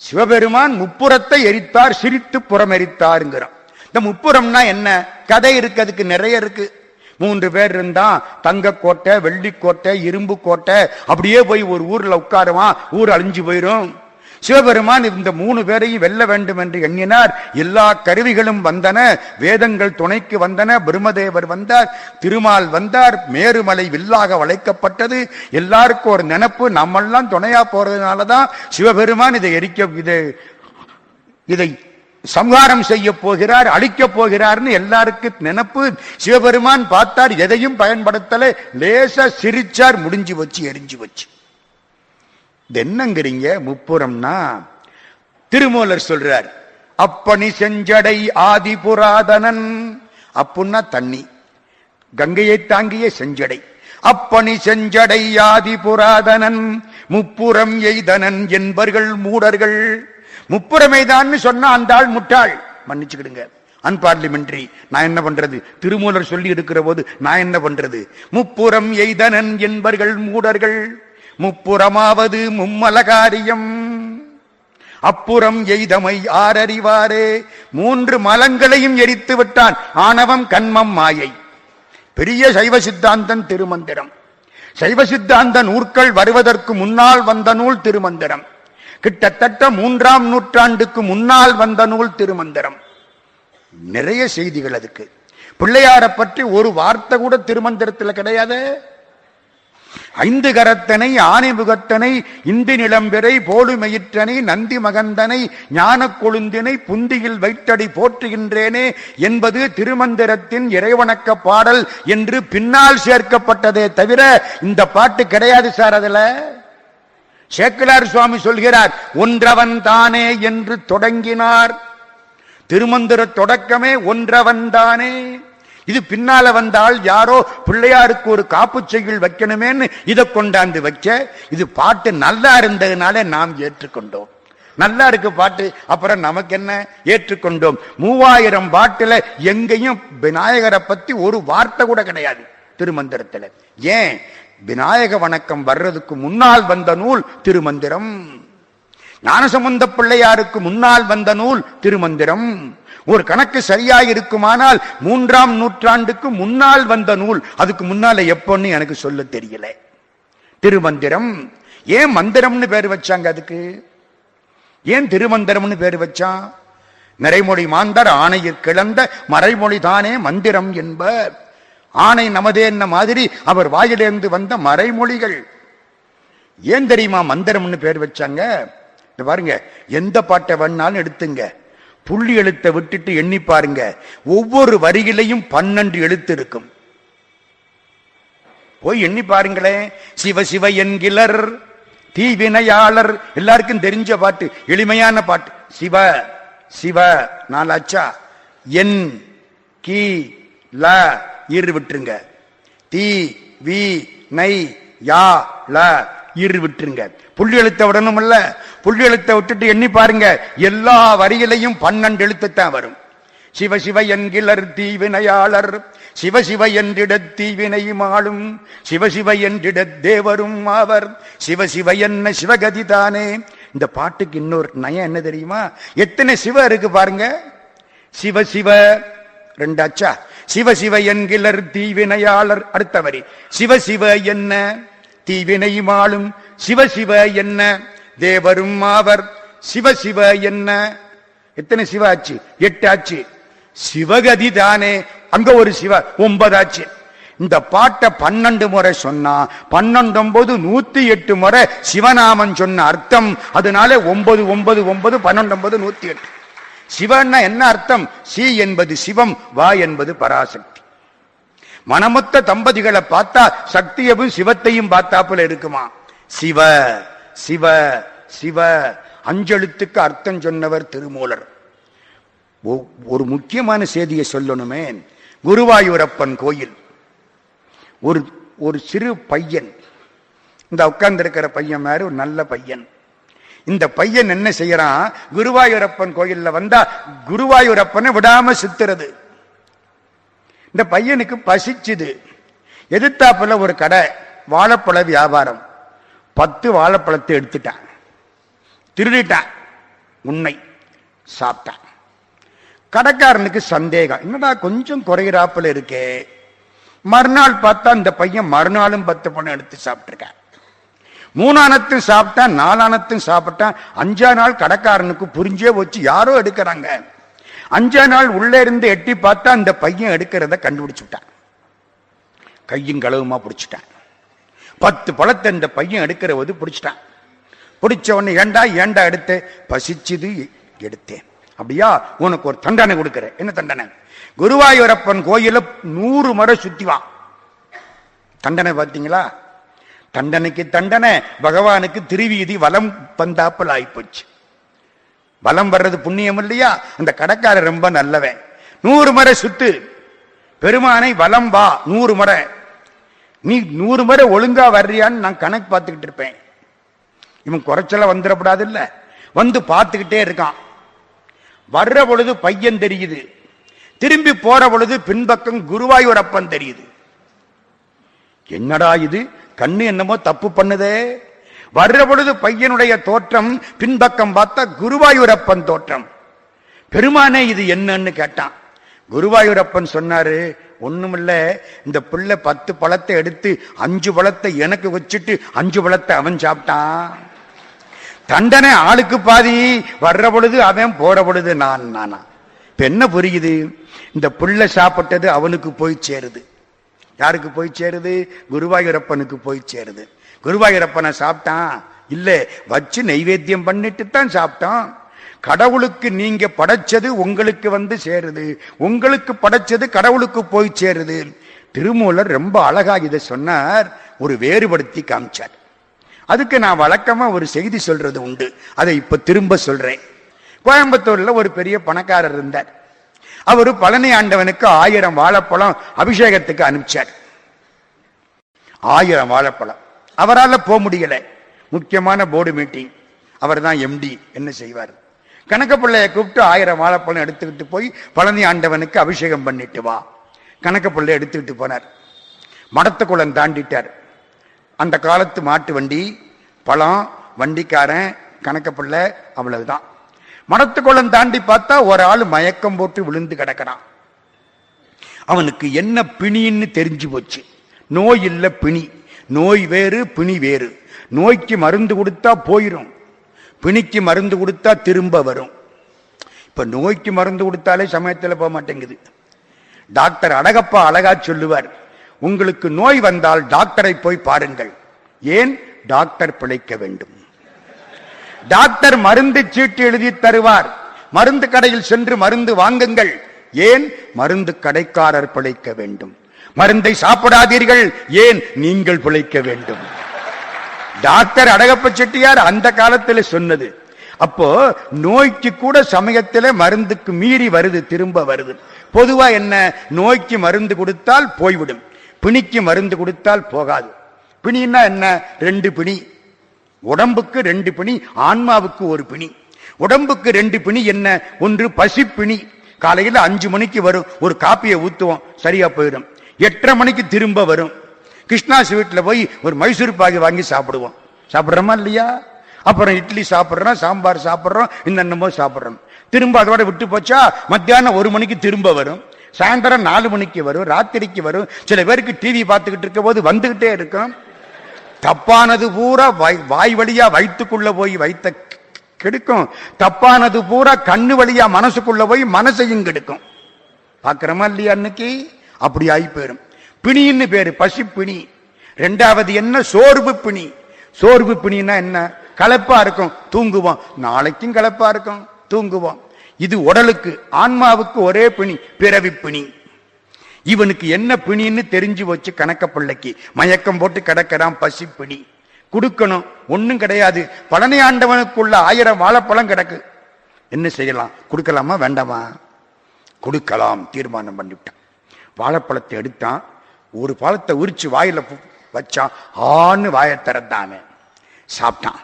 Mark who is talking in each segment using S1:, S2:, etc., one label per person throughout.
S1: சிவபெருமான் முப்புறத்தை எரித்தார், சிரித்து புறம் எரித்தாருங்கிறான். இந்த முப்புறம்னா என்ன? கதை இருக்கு, அதுக்கு நிறைய இருக்கு. 3 பேர் இருந்தா தங்க கோட்டை, வெள்ளி கோட்டை, இரும்பு கோட்டை, அப்படியே போய் ஒரு ஊர்ல உட்காருவான், ஊர் அழிஞ்சு போயிரும். சிவபெருமான் இந்த 3 பேரையும் வெல்ல வேண்டும் என்று எண்ணினார். எல்லா கருவிகளும் வந்தன, வேதங்கள் துணைக்கு வந்தன, பிரம்மதேவர் வந்தார், திருமால் வந்தார், மேருமலை வில்லாக வளைக்கப்பட்டது. எல்லாருக்கும் ஒரு நினைப்பு, நம்மெல்லாம் துணையா போறதுனாலதான் சிவபெருமான் இதை சம்ஹாரம் செய்ய போகிறார், அழிக்க போகிறார்னு எல்லாருக்கும் நினைப்பு. சிவபெருமான் பார்த்தார், எதையும் பயன்படுத்தல, லேசா சிரிச்சார், முடிஞ்சு வச்சு, எரிஞ்சு வச்சு. இது என்னங்கிறீங்க? முப்புறம்னா திருமூலர் சொல்றார், அப்பனி செஞ்சடை ஆதி புராதனன். அப்புன்னா தண்ணி, கங்கையை தாங்கிய செஞ்சடை. அப்பனி செஞ்சடை ஆதி புராதனன் முப்புறம் எய்தனன் என்பர்கள் மூடர்கள். முப்புறமைதான் சொன்னா அந்த ஆள் முட்டாள், மன்னிச்சுக்கிடுங்க, அன்பார்லிமெண்டரி. நான் என்ன பண்றது? திருமூலர் சொல்லி இருக்கிற போது நான் என்ன பண்றது? முப்புறம் எய்தனன் என்பர்கள் மூடர்கள். முப்புறமாவது மும்மலகாரியம், அப்புறம் எய்தமை ஆரறிவாரே. 3 மலங்களையும் எரித்து விட்டான், ஆணவம், கண்மம், மாயை. பெரிய சைவ சித்தாந்தன் திருமந்திரம். சைவ சித்தாந்த நூற்கள் வருவதற்கு முன்னால் வந்த நூல் திருமந்திரம். கிட்டத்தட்ட 3ஆம் நூற்றாண்டுக்கு முன்னால் வந்த நூல் திருமந்திரம். நிறைய செய்திகள் அதுக்கு. பிள்ளையாரை பற்றி ஒரு வார்த்தை கூட திருமந்திரத்தில் கிடையாது. 5 கரத்தனை, ஆனைமுகத்தனை, இந்தி நிலம்பிரை, போலுமயிற்றனை, நந்தி மகந்தனை, ஞான கொழுந்தினை புந்தியில் வைத்தடி போற்றுகின்றேனே என்பது திருமந்திரத்தின் இறைவணக்க பாடல் என்று பின்னால் சேர்க்கப்பட்டதே தவிர இந்த பாட்டு கிடையாது சார். அதுல சேக்கிழார் சுவாமி சொல்கிறார், ஒன்றவன் தானே என்று தொடங்கினார். திருமந்திர தொடக்கமே ஒன்றவன் தானே. இது பின்னால வந்தால் யாரோ பிள்ளையாருக்கு ஒரு காப்பு செய்யுள் வைக்கணுமேன்னு இதை கொண்டாந்து வச்ச. இது பாட்டு நல்லா இருந்ததுனால நாம் ஏற்றுக்கொண்டோம். நல்லா இருக்கு பாட்டு, அப்புறம் நமக்கு என்ன, ஏற்றுக்கொண்டோம். 3000 பாட்டுல எங்கேயும் விநாயகரை பத்தி ஒரு வார்த்தை கூட கிடையாது திருமந்திரத்துல. ஏன்? விநாயக வணக்கம் வர்றதுக்கு முன்னால் வந்த நூல் திருமந்திரம். ஞானசம்பந்த பிள்ளையாருக்கு முன்னால் வந்த நூல் திருமந்திரம். ஒரு கணக்கு சரியாக இருக்குமானால் 3ஆம் நூற்றாண்டுக்கு முன்னால் வந்த நூல். அதுக்கு முன்னால எப்பன்னு எனக்கு சொல்ல தெரியல. திருமந்திரம். ஏன் மந்திரம்னு பேர் வச்சாங்க அதுக்கு? ஏன் திருமந்திரம்னு பேர் வச்சான்? நிறைமொழி மாந்தர் ஆணையில் கிளந்த மறைமொழி தானே மந்திரம் என்பர். ஆணை நமதே என்ன மாதிரி அவர் வாயிலிருந்து வந்த மறைமொழிகள். ஏன் தெரியுமா மந்திரம்னு பேர் வச்சாங்க? பாருங்க, எந்த பாட்டை வேணாலும் எடுத்துங்க, புள்ளி எழுத்தை விட்டுட்டு எண்ணி பாருங்க, ஒவ்வொரு வரியிலையும் 12 எழுத்து இருக்கும். போய் எண்ணி பாருங்களேன். சிவ சிவ என்கிலர் தீவினையாளர், எல்லாருக்கும் தெரிஞ்ச பாட்டு, எளிமையான பாட்டு. சிவ சிவ 4 அச்சா, என் கி ல இரு விட்டுருங்க, தி வி நை யா ல இரு விட்டுருங்க. புள்ளி எழுத்த விடணும் இல்ல, புள்ளி எழுத்த விட்டுட்டு எண்ணி பாருங்க, எல்லா வரியிலையும் 12 எழுத்துத்தான் வரும். சிவ சிவ என்கிலர் தீவினையாளர், சிவ சிவ என்றிட தீவினை மாளும், சிவ சிவ என்றிட தேவரும் ஆவர், சிவ சிவ என்ன சிவகதி தானே. இந்த பாட்டுக்கு இன்னொரு நயம் என்ன தெரியுமா? எத்தனை சிவ இருக்கு பாருங்க. சிவ சிவ 2 அச்சா, சிவ சிவ என்கிலர் தீவினையாளர். அடுத்த வரி, சிவ சிவ என்ன தீவினை மாளும், சிவ சிவ என்ன தேவரும் ஆவர், சிவ சிவ என்ன. எத்தனை சிவ ஆச்சு? 8 ஆச்சு. சிவகதி தானே, அங்க ஒரு சிவ 9 ஆச்சு. இந்த பாட்டை 12 முறை சொன்னா 12 9 108 முறை சிவநாமன் சொன்ன அர்த்தம். அதனால 9 9 9 12 9 108. சிவன்னா என்ன அர்த்தம்? சி என்பது சிவம், வா என்பது பராசக்தி. மனமொத்த தம்பதிகளை பார்த்தா சக்தியவும் சிவத்தையும் பார்த்தாப்புல இருக்குமா? சிவ சிவ சிவ 5 எழுத்துக்கு அர்த்தம் சொன்னவர் திருமூலர். ஒரு முக்கியமான செய்தியை சொல்லணுமே. குருவாயூரப்பன் கோயில், ஒரு சிறு பையன், இந்த உட்கார்ந்து இருக்கிற பையன் மாதிரி ஒரு நல்ல பையன். இந்த பையன் என்ன செய்யறான்? குருவாயூரப்பன் கோயில்ல வந்தா குருவாயூரப்பனை விடாம சுத்துறது. இந்த பையனுக்கு பசிச்சுது. எதிர்த்தாப்புல ஒரு கடை, வாழைப்பழ வியாபாரம். 10 வாழைப்பழத்தை எடுத்துட்டான், திருடிட்டான். உண்மை. சாப்பிட்டான். கடைக்காரனுக்கு சந்தேகம், என்னடா கொஞ்சம் குறைகிறாப்புல இருக்கே. மறுநாள் பார்த்தா இந்த பையன் மறுநாளும் 10 பழம் எடுத்து சாப்பிட்டிருக்கான். 3ஆனத்தும் சாப்பிட்டான், 4ஆனத்தும் சாப்பிட்டான். 5ஆம் நாள் கடைக்காரனுக்கு புரிஞ்சே வச்சு யாரோ எடுக்கிறாங்க. 5ஆம் நாள் உள்ளே இருந்து எட்டி பார்த்தா இந்த பையன் எடுக்கிறத கண்டுபிடிச்சுட்டான். கையும் களவுமா பிடிச்சிட்டான். 10 பழத்தை இந்த பையன் எடுக்கிறவது பிடிச்சிட்டான். பிடிச்ச உடனே ஏண்டா ஏண்டா எடுத்து, பசிச்சுது எடுத்தேன். அப்படியா, உனக்கு ஒரு தண்டனை கொடுக்கிறேன். என்ன தண்டனை? குருவாயூரப்பன் கோயில 100 முறை சுத்தி வா. தண்டனை பார்த்தீங்களா? தண்டனைக்கு தண்டனை. பகவானுக்கு திருவீதி வலம் வந்தாப்பல் ஆயிப்போச்சு. வலம் வர்றது புண்ணியம் இல்லையா? அந்த கடைக்காரர் ரொம்ப நல்லவன். 100 முறை சுத்து, பெருமானை வலம் வா 100 முறை. நீ 100 முறை ஒழுங்கா வர்றியான்னு நான் கணக்கு பார்த்துக்கிட்டு இருப்பேன். இவன் குறைச்சல வந்துடப்படாது இல்ல, வந்து பார்த்துக்கிட்டே இருக்கான். வர்ற பொழுது பையன் தெரியுது, திரும்பி போற பொழுது பின்பக்கம் குருவாயூரப்பன் தெரியுது. என்னடா இது, கண்ணு என்னமோ தப்பு பண்ணுதே. வர்ற பொழுது பையனுடைய தோற்றம், பின்பக்கம் பார்த்தா குருவாயூரப்பன் தோற்றம். பெருமானே இது என்னன்னு கேட்டான். குருவாயூரப்பன் சொன்னாரு, ஒண்ணுமில்ல, இந்த பிள்ளை 10 பழத்தை எடுத்து 5 பழத்தை எனக்கு வச்சுட்டு 5 பழத்தை அவன் சாப்பிட்டான். தண்டனை ஆளுக்கு பாதி. வர்ற பொழுது அவன், போற பொழுது நானா. இப்ப என்ன புரியுது? இந்த பிள்ளை சாப்பிட்டது அவனுக்கு போய் சேருது. யாருக்கு போய் சேருது? குருவாயூரப்பனுக்கு போய் சேருது. குருவாயூரப்பனை சாப்பிட்டான் இல்ல, வச்சு நைவேத்தியம் பண்ணிட்டு தான் சாப்பிட்டான். கடவுளுக்கு நீங்க படைச்சது உங்களுக்கு வந்து சேருது, உங்களுக்கு படைச்சது கடவுளுக்கு போய் சேருது. திருமூலர் ரொம்ப அழகா இதை சொன்னார், ஒரு வேறுபடுத்தி காமிச்சார். அதுக்கு நான் வழக்கமா ஒரு செய்தி சொல்றது உண்டு, அதை இப்ப திரும்ப சொல்றேன். கோயம்புத்தூர்ல ஒரு பெரிய பணக்காரர் இருந்தார். அவரு பழனி ஆண்டவனுக்கு 1000 வாழைப்பழம் அபிஷேகத்துக்கு அனுப்பிச்சார். 1000 வாழைப்பழம். அவரால் போக முடியல, முக்கியமான போர்டு மீட்டிங். அவர் தான் எம்டி. என்ன செய்வார்? கணக்க பிள்ளைய கூப்பிட்டு 1000 வாழைப்பழம் எடுத்துக்கிட்டு போய் பழனி ஆண்டவனுக்கு அபிஷேகம் பண்ணிட்டு வா. கணக்க பிள்ளை எடுத்துக்கிட்டு போனார். மடத்துக்குளம் தாண்டிட்டார். அந்த காலத்து மாட்டு வண்டி, பழம், வண்டிக்காரன், கணக்க பிள்ளை, அவ்வளவுதான். மடத்துக்குளம் தாண்டி பார்த்தா ஒரு ஆள் மயக்கம் போட்டு விழுந்து கிடக்கிறான். அவனுக்கு என்ன பிணின்னு தெரிஞ்சு போச்சு. நோய் இல்ல, பிணி. நோய் வேறு, பிணி வேறு. நோய்க்கு மருந்து கொடுத்தா போயிரும், பிணிக்கு மருந்து கொடுத்தா திரும்ப வரும். இப்ப நோய்க்கு மருந்து கொடுத்தாலே சமயத்தில் போக மாட்டேங்குது. டாக்டர் அழகப்பா அழகா சொல்லுவார், உங்களுக்கு நோய் வந்தால் டாக்டரை போய் பாருங்கள். ஏன்? டாக்டர் பிழைக்க வேண்டும். டாக்டர் மருந்து சீட்டு எழுதி தருவார். மருந்து கடையில் சென்று மருந்து வாங்குங்கள். ஏன்? மருந்து கடைக்காரர் பிழைக்க வேண்டும். மருந்தை சாப்பிடாதீர்கள். ஏன்? நீங்கள் பிழைக்க வேண்டும். டாக்டர் அழகப்ப செட்டியார் அந்த காலத்தில் சொன்னது. அப்போ நோய்க்கு கூட சமயத்தில் மருந்துக்கு மீறி வருது, திரும்ப வருது. பொதுவா என்ன? நோய்க்கு மருந்து கொடுத்தால் போய்விடும், பிணிக்கு மருந்து கொடுத்தால் போகாது. பிணின்னா என்ன? 2 பிணி. உடம்புக்கு 2 பிணி, ஆன்மாவுக்கு 1 பிணி. உடம்புக்கு 2 பிணி என்ன? ஒன்று பசிப்பிணி. காலையில் 5 மணிக்கு வரும், ஒரு காப்பியை ஊத்துவோம், சரியா போயிடும். 8:30 மணிக்கு திரும்ப வரும். கிருஷ்ணா ஸ்வீட்ல போய் ஒரு மைசூர் பாகு வாங்கி சாப்பிடுவோம். சாப்பிட்றோமா இல்லையா? அப்புறம் இட்லி சாப்பிட்றோம், சாம்பார் சாப்பிட்றோம், என்னென்னமோ சாப்பிட்றோம். திரும்ப அதோட விட்டு போச்சா மத்தியானம் 1 மணிக்கு திரும்ப வரும், சாயந்தரம் 4 மணிக்கு வரும், ராத்திரிக்கு வரும். சில பேருக்கு டிவி பார்த்துக்கிட்டு இருக்க போது வந்துகிட்டே இருக்கும். தப்பானது பூரா வாய் வழியா வயிற்றுக்குள்ள போய் வைத்த கெடுக்கும், தப்பானது பூரா கண்ணு வழியா மனசுக்குள்ள போய் மனசையும் கெடுக்கும். பாக்கிறோமா இல்லையா? அன்னைக்கு அப்படி ஆகி போயிடும். பிணின்னு பேரு, பசி பிணி. 2வது என்ன? சோர்வு பிணி. சோர்வு பிணின்னா என்ன? களைப்பா இருக்கும், தூங்குவோம். நாளைக்கும் களைப்பா இருக்கும், தூங்குவோம். இது உடலுக்கு. ஆன்மாவுக்கு ஒரே பிணி, பிறவி பிணி. இவனுக்கு என்ன பிணின்னு தெரிஞ்சு வச்சு கணக்க பிள்ளைக்கு மயக்கம் போட்டு கிடக்கிறான். பசி பிணி. கொடுக்கணும், ஒன்னும் கிடையாது. பழனி ஆண்டவனுக்குள்ள 1000 வாழைப்பழம் கிடக்கு. என்ன செய்யலாம்? கொடுக்கலாமா வேண்டாமா? கொடுக்கலாம் தீர்மானம் பண்ணிவிட்டான். வாழைப்பழத்தை எடுத்தான், ஒரு பழத்தை உரிச்சு வாயில வச்சான். ஆன்னு வாயை திறந்தானே, சாப்பிட்டான்.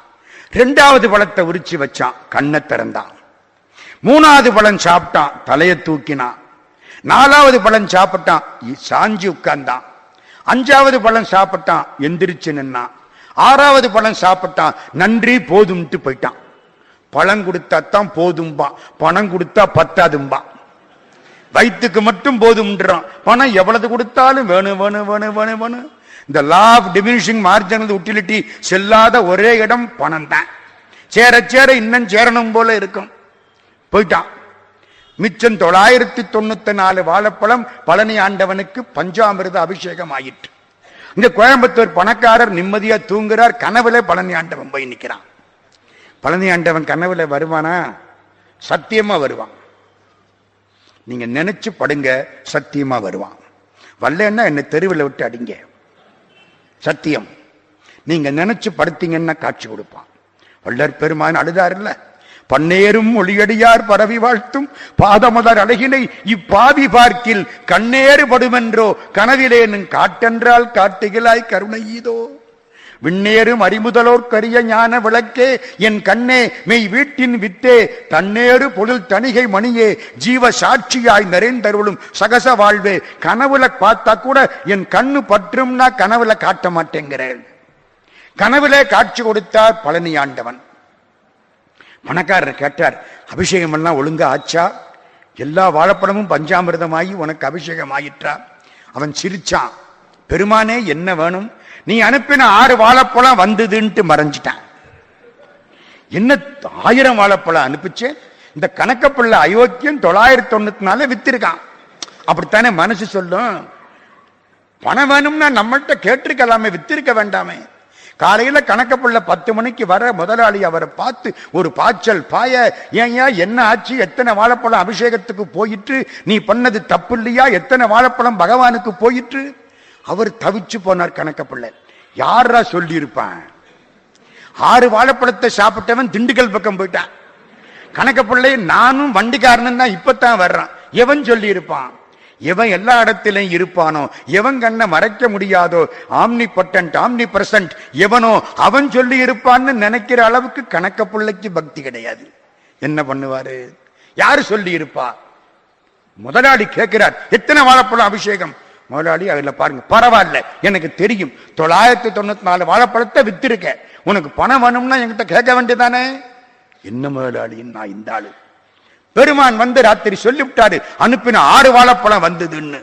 S1: 2வது பழத்தை உரிச்சு வச்சான், கண்ணை திறந்தான். 3வது பழம் சாப்பிட்டான், தலையை தூக்கினான். 4வது பழம் சாப்பிட்டான், சாஞ்சி உட்கார்ந்தான். 5வது பழம் சாப்பிட்டான், எந்திரிச்சு நின்னான். 6வது பழம் சாப்பிட்டான், நன்றி போதும்ட்டு போயிட்டான். பழம் கொடுத்தாத்தான் போதும்பா, பணம் கொடுத்தா பத்தாதும்பா. வயிற்றுக்கு மட்டும் போதும்ன்றான். பணம் எவ்வளவு கொடுத்தாலும் வேணும் வேணும் வேணும் வேணும் வேணும். இந்த law of diminishing marginal utility செல்லாத ஒரே இடம் பணம் தான். சேர சேர இன்னும் சேரணும் போல இருக்கும். போயிட்டான். மிச்சம் 994 வாழைப்பழம் பழனி ஆண்டவனுக்கு பஞ்சாமிர்த அபிஷேகம் ஆயிற்று. இந்த கோயம்புத்தூர் பணக்காரர் நிம்மதியா தூங்குறார். கனவுல பழனி ஆண்டவன் போய் நிற்கிறான். பழனி ஆண்டவன் கனவுல வருவானா? சத்தியமா வருவான். நீங்க நினைச்சு படுங்க, சத்தியமா வருவான். வரலன்னா என்ன தெருவில் விட்டு அடிங்க. சத்தியம். நீங்க நினைச்சு படுத்தீங்கன்னா காட்சி கொடுப்பான். வள்ளற் பெருமான் அழுதார் இல்ல, பன்னேரும் ஒளியடியார் பரவி வாழ்த்தும் பாதமுதர் அழகினை இப்பாவி பார்க்கில் கண்ணேறு படுமென்றோ கனவிலேனும் காட்டென்றால் காட்டுகிலாய் கருணை ஈதோ. விண்ணேறும் அறிமுதலோர் கரிய ஞான விளக்கே என் கண்ணே மெய் வீட்டின் வித்தே தன்னேறு பொருள் தணிகை மணியே ஜீவ சாட்சியாய் நிறைந்தருளும் சகச வாழ்வே. கனவுல பார்த்தா கூட என் கண்ணு பற்றும்னா கனவுல காட்ட மாட்டேங்கிறேன். கனவுல காட்சி கொடுத்தார் பழனி ஆண்டவன். பணக்காரர் கேட்டார், அபிஷேகம் எல்லாம் ஒழுங்கா ஆச்சா? எல்லா வாழைப்பழமும் பஞ்சாமிர்தமாகி உனக்கு அபிஷேகம் ஆயிற்றா? அவன் சிரிச்சான். பெருமானே என்ன வேணும்? நீ அனுப்பின 6 வாழைப்பழம் வந்ததுன்ட்டு மறைஞ்சிட்டான். என்ன 1000 வாழைப்பழம் அனுப்பிச்சு? இந்த கணக்கப்புள்ள அயோக்கியம் 994 வித்திருக்கான். அப்படித்தானே மனசு சொல்லும். பணம் வேணும்னா நம்மள்கிட்ட கேட்டிருக்கலாமே, வித்திருக்க வேண்டாமே. காலையில கணக்கப்புள்ள 10 மணிக்கு வர முதலாளி அவரை பார்த்து ஒரு பாய்ச்சல் பாய, ஏன் என்ன ஆச்சு? எத்தனை வாழைப்பழம் அபிஷேகத்துக்கு போயிற்று? நீ பண்ணது தப்பு இல்லையா? எத்தனை வாழைப்பழம் பகவானுக்கு போயிற்று? அவர் தவிச்சு போனார். கணக்கப்பிள்ளை யாரா சொல்லி இருப்பான்? 6 வாழைப்பழத்தை சாப்பிட்டவன் திண்டுக்கல் பக்கம் போயிட்டான். கணக்கப்பிள்ளை நானும் வண்டிக்காரன் தான் இப்பத்தான் வர்றான். எவன் சொல்லி இருப்பான்? எவன் எல்லா இடத்திலையும் இருப்பானோ, எவன் கண்ணை மறைக்க முடியாதோ, ஆம்னி பொட்டன்ட் ஆம்னி பிரசன்ட் எவனோ அவன் சொல்லி இருப்பான்னு நினைக்கிற அளவுக்கு கணக்கப்பிள்ளைக்கு பக்தி கிடையாது. என்ன பண்ணுவாரு? யாரு சொல்லி இருப்பா? முதலாளி கேட்கிறார், எத்தனை வாழைப்பழம் அபிஷேகம்? முதலாளி அதுல பாருங்க, பரவாயில்ல எனக்கு தெரியும், 994 வாழைப்பழத்தை வித்திருக்க, உனக்கு பணம் வேணும்னா என்கிட்ட கேட்க வேண்டியதானே. என்ன முதலாளின்னு நான் இந்த ஆளு. பெருமான் வந்து ராத்திரி சொல்லிவிட்டாரு, அனுப்பின 6 வாழைப்பழம் வந்ததுன்னு.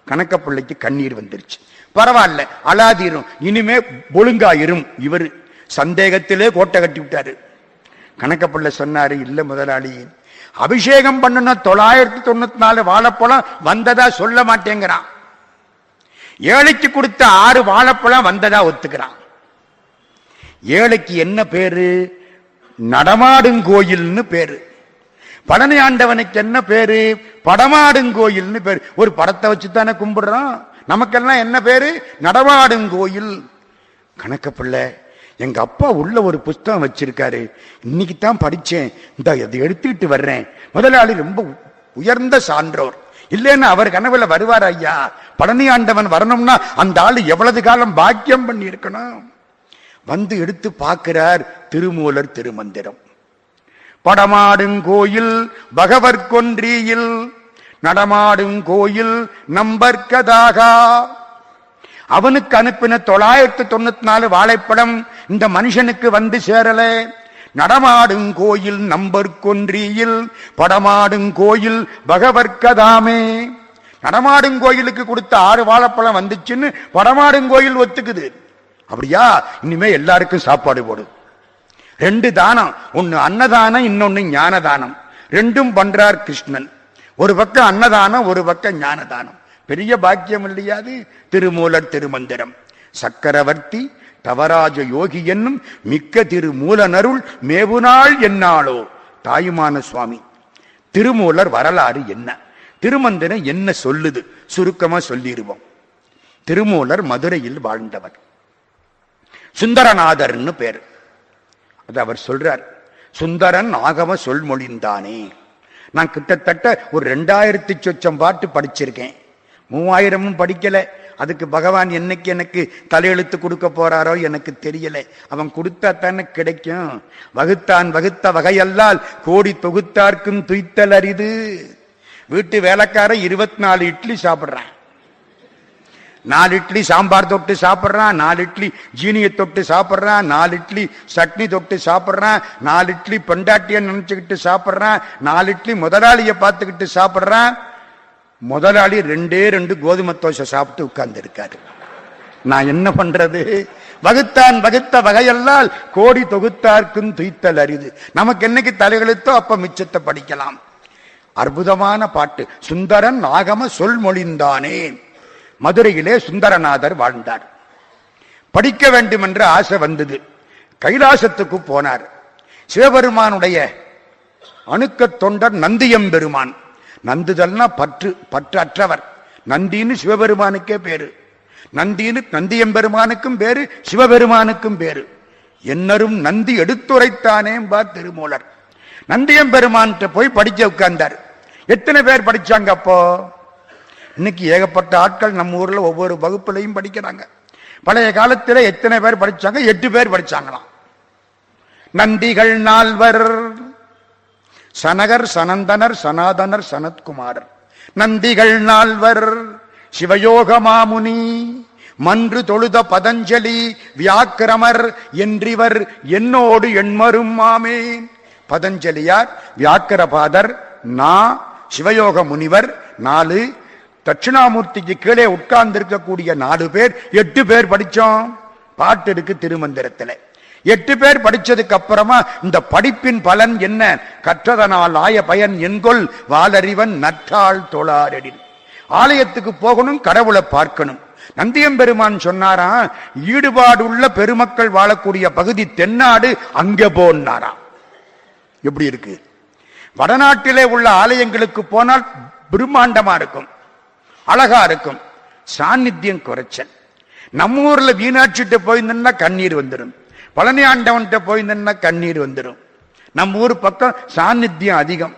S1: கணக்கப்பிள்ளைக்கு கண்ணீர் வந்துருச்சு. பரவாயில்ல அலாதீரும், இனிமே ஒழுங்காயிரும். இவர் சந்தேகத்திலே கோட்டை கட்டி விட்டாரு. கணக்கப்பிள்ளை சொன்னாரு, இல்ல முதலாளி, அபிஷேகம் பண்ணன 994 வாழைப்பழம் வந்ததா சொல்ல மாட்டேங்கிறான். ஏழைக்கு கொடுத்த 6 வாழைப்பழம் வந்ததா ஒத்துக்கிறான். ஏழைக்கு என்ன பேரு? நடமாடுங்கோயில்னு பேரு. பழனி ஆண்டவனுக்கு என்ன பேரு? படமாடுங்கோயில்னு பேரு. ஒரு படத்தை வச்சுத்தானே கும்பிடுறான். நமக்கெல்லாம் என்ன பேரு? நடமாடுங்கோயில். கணக்கப்பிள்ளை, எங்க அப்பா உள்ள ஒரு புஸ்தகம் வச்சிருக்காரு, இன்னைக்கு தான் படிச்சேன், இந்த அதை எடுத்துக்கிட்டு வர்றேன். முதலாளி ரொம்ப உயர்ந்த சான்றோர், இல்லைன்னா அவர் கனவுல வருவார் ஐயா. பழனி ஆண்டவன் வரணும்னா அந்த ஆளு எவ்வளவு காலம் பாக்கியம் பண்ணி இருக்கணும். வந்து எடுத்து பார்க்கிறார், திருமூலர் திருமந்திரம். படமாடுங்கோயில் பகவர் கொன்றியில் நடமாடுங்கோயில் நம்பர்கதாகா. அவனுக்கு அனுப்பின 994 வாழைப்பழம் இந்த மனுஷனுக்கு வந்து சேரல. நடமாடுங்கோயில் நம்பர் கொன்றியில் படமாடுங்கோயில் பகவர்கதாமே. நடமாடுங்கோயிலுக்கு கொடுத்த 6 வாழைப்பழம் வந்துச்சுன்னு படமாடுங்கோயில் ஒத்துக்குது. அப்படியா? இனிமே எல்லாருக்கும் சாப்பாடு போடு. 2 தானம், ஒன்னு அன்னதானம், இன்னொன்னு ஞானதானம். 2ம் பண்றார் கிருஷ்ணன். ஒரு பக்கம் அன்னதானம், ஒரு பக்கம் ஞானதானம். பெரிய பாக்கியம் இல்லையாது? திருமூலர் திருமந்திரம். சக்கரவர்த்தி தவராஜ யோகி என்னும் மிக்க திருமூலனருள் மேவுநாள் என்னாளோ. தாயுமான சுவாமி. திருமூலர் வரலாறு என்ன, திருமந்திரம் என்ன சொல்லுது, சுருக்கமா சொல்லிடுவோம். திருமூலர் மதுரையில் வாழ்ந்தவர். சுந்தரநாதர்னு பேரு. அது அவர் சொல்றார், சுந்தரன் ஆகம சொல்மொழிந்தானே. நான் கிட்டத்தட்ட ஒரு 2000 சொச்சம் பாட்டு படிச்சிருக்கேன். 3000ம் படிக்கல. அதுக்கு பகவான் என்னைக்கு எனக்கு தலையெழுத்து கொடுக்க போறாரோ எனக்கு தெரியல. அவன் கொடுத்தா தானே கிடைக்கும். வகுத்தான் வகுத்த வகையல்லால் கோடி தொகுத்தார்க்கும் துய்த்தல் அரிது. வீட்டு வேலைக்கார 24 இட்லி சாப்பிடுறான். 4 இட்லி சாம்பார் தொட்டு சாப்பிட்றான், 4 இட்லி ஜீனியை தொட்டு சாப்பிட்றான், 4 இட்லி சட்னி தொட்டு சாப்பிட்றான், 4 இட்லி பெண்டாட்டிய நினைச்சுக்கிட்டு சாப்பிட்றான், 4 இட்லி முதலாளியை பார்த்துக்கிட்டு சாப்பிட்றான். முதலாளி 2 கோதுமை தோசை சாப்பிட்டு உட்கார்ந்து இருக்காரு. நான் என்ன பண்றது? வகுத்தான் வகுத்த வகையெல்லாம் கோடி தொகுத்தார்க்கும் துய்த்தல் அரிது. நமக்கு என்னைக்கு தலைகளுத்தோ அப்ப மிச்சத்தை படிக்கலாம். அற்புதமான பாட்டு. சுந்தரன் ஆகம சொல்மொழிந்தானே. மதுரையிலே சுந்தரநாதர் வாழ்ந்தார். படிக்க வேண்டும் என்ற ஆசை வந்தது. கைலாசத்துக்கு போனார். சிவபெருமானுடைய அணுக்க தொண்டர் நந்தியம்பெருமான். நந்துதல்னா பற்று அற்றவர். நந்தின்னு சிவபெருமானுக்கே பேரு. நந்தியம்பெருமானுக்கும் பேரு, சிவபெருமானுக்கும் பேரு. என்னரும் நந்தி எடுத்துரைத்தானே திருமூலர். நந்தியம்பெருமான் போய் படிக்க உட்கார்ந்தார். எத்தனை பேர் படிச்சாங்க அப்போ? இன்னைக்கு ஏகப்பட்ட ஆட்கள் நம்ம ஊர்ல ஒவ்வொரு வகுப்புலையும் படிக்கிறாங்க. பழைய காலத்துல எத்தனை பேர் படிச்சாங்க? 8 பேர் படிச்சாங்களாம். நந்திகள் 4வர், சனகர், சனந்தனர், சனாதனர், சனத்குமாரர். நந்திகள் 4வர், சிவயோக மாமுனி, மன்று தொழுத பதஞ்சலி, வியாக்கிரமர் என்றிவர் என்னோடு எண்மரும் மாமே. பதஞ்சலியார், வியாக்கிரபாதர், சிவயோக முனிவர் 4, தட்சிணாமூர்த்திக்கு கீழே உட்கார்ந்து இருக்கக்கூடிய 4 பேர். 8 பேர் படிச்சோம். பாட்டு இருக்கு திருமந்திரத்துல. 8 பேர் படிச்சதுக்கு அப்புறமா இந்த படிப்பின் பலன் என்ன? கற்றதனால் ஆய பயன் என்கொள் வாலறிவன் நற்றாள் தொழாரெடில். ஆலயத்துக்கு போகணும், கடவுளை பார்க்கணும். நந்தியம்பெருமான் சொன்னாரா, ஈடுபாடுள்ள பெருமக்கள் வாழக்கூடிய பகுதி தென்னாடு, அங்க போனாரா. எப்படி இருக்கு? வடநாட்டிலே உள்ள ஆலயங்களுக்கு போனால் பிரம்மாண்டமா இருக்கும், அழகா இருக்கும். சாநித்தியம் குறைச்சல். நம்ம ஊர்ல மீனாட்சிட்ட போயிருந்தா கண்ணீர் வந்துடும், பழனி ஆண்டவன்கிட்ட போயிருந்தா கண்ணீர் வந்துடும். நம்ம ஊர் பக்கம் சாநித்தியம் அதிகம்.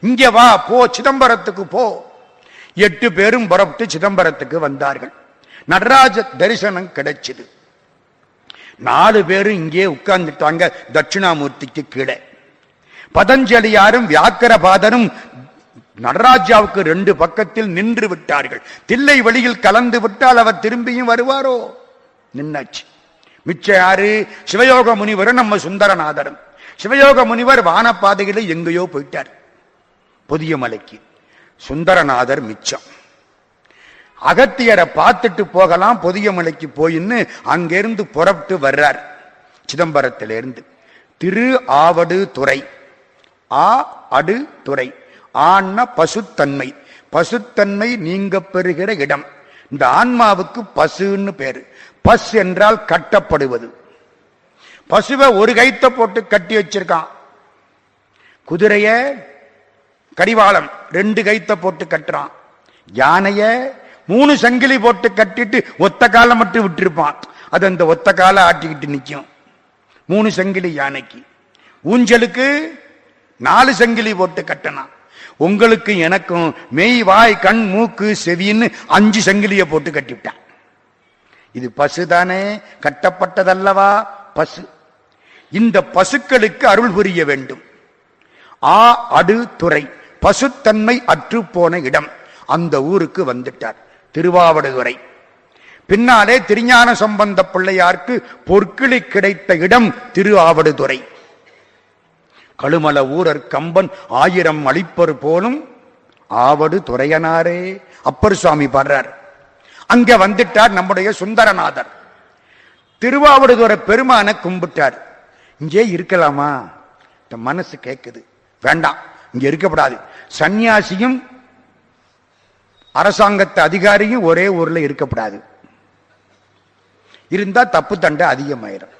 S1: இங்க வா, போ, சிதம்பரத்துக்கு போ. 8 பேரும் புறப்பட்டு சிதம்பரத்துக்கு வந்தார்கள். நடராஜ தரிசனம் கிடைச்சது. 4 பேரும் இங்கே உட்கார்ந்துட்டாங்க தட்சிணாமூர்த்திக்கு கீழே. பதஞ்சலியாரும் வியாக்கிரபாதரும் நடராஜாவுக்கு 2 பக்கத்தில் நின்று விட்டார்கள். தில்லை வழியில் கலந்து விட்டால் அவர் திரும்பியும் வருவாரோ? நின்னாச்சு. மிச்ச யாரு? சிவயோக முனிவரும் நம்ம சுந்தரநாதரும். சிவயோக முனிவர் வானப்பாதையில எங்கேயோ போயிட்டார், புதிய மலைக்கு. சுந்தரநாதர் மிச்சம். அகத்தியரை பார்த்துட்டு போகலாம், புதிய மலைக்கு போயின்னு அங்கிருந்து புறப்பட்டு வர்றார். சிதம்பரத்திலிருந்து திரு ஆவடு துறை. ஆடு துறை. ஆன்ன பசுத்தன்மை. பசுத்தன்மை நீங்க பெறுகிற இடம். இந்த ஆன்மாவுக்கு பசுன்னு பேரு. பஸ் என்றால் கட்டப்படுவது. பசுவை ஒரு கைத்த போட்டு கட்டி வச்சிருக்கான். குதிரைய கடிவாளம் 2 கைத்த போட்டு கட்டுறான். யானைய 3 சங்கிலி போட்டு கட்டிட்டு ஒத்த காலம் மட்டும் விட்டுருப்பான். அது அந்த ஒத்த கால ஆட்டிக்கிட்டு நிற்கும். 3 சங்கிலி யானைக்கு. ஊஞ்சலுக்கு 4 சங்கிலி போட்டு கட்டணும். உங்களுக்கு எனக்கும் மெய், வாய், கண், மூக்கு, செவின்னு 5 சங்கிலியை போட்டு கட்டிவிட்டான். இது பசு தானே, கட்டப்பட்டதல்லவா பசு. இந்த பசுக்களுக்கு அருள் புரிய வேண்டும். ஆடு துறை, பசுத்தன்மை அற்று போன இடம். அந்த ஊருக்கு வந்துட்டார். திருவாவடுதுறை. பின்னாலே திருஞான சம்பந்த பிள்ளையாருக்கு பொற்கிளி கிடைத்த இடம் திருஆவடுதுறை. கழுமல ஊரர் கம்பன் 1000 அளிப்பர் போலும் ஆவடு துறையனாரே. அப்பர் சுவாமி பாடுறார். அங்க வந்துட்டார் நம்முடைய சுந்தரநாதர். திருவாவடுதுறை பெருமான கும்பிட்டார். இங்கே இருக்கலாமா? மனசு கேட்குது, வேண்டாம், இங்க இருக்கப்படாது. சன்னியாசியும் அரசாங்கத்து அதிகாரியும் ஒரே ஊர்ல இருக்கப்படாது. இருந்தா தப்பு தண்டை அதிகமாயிரும்.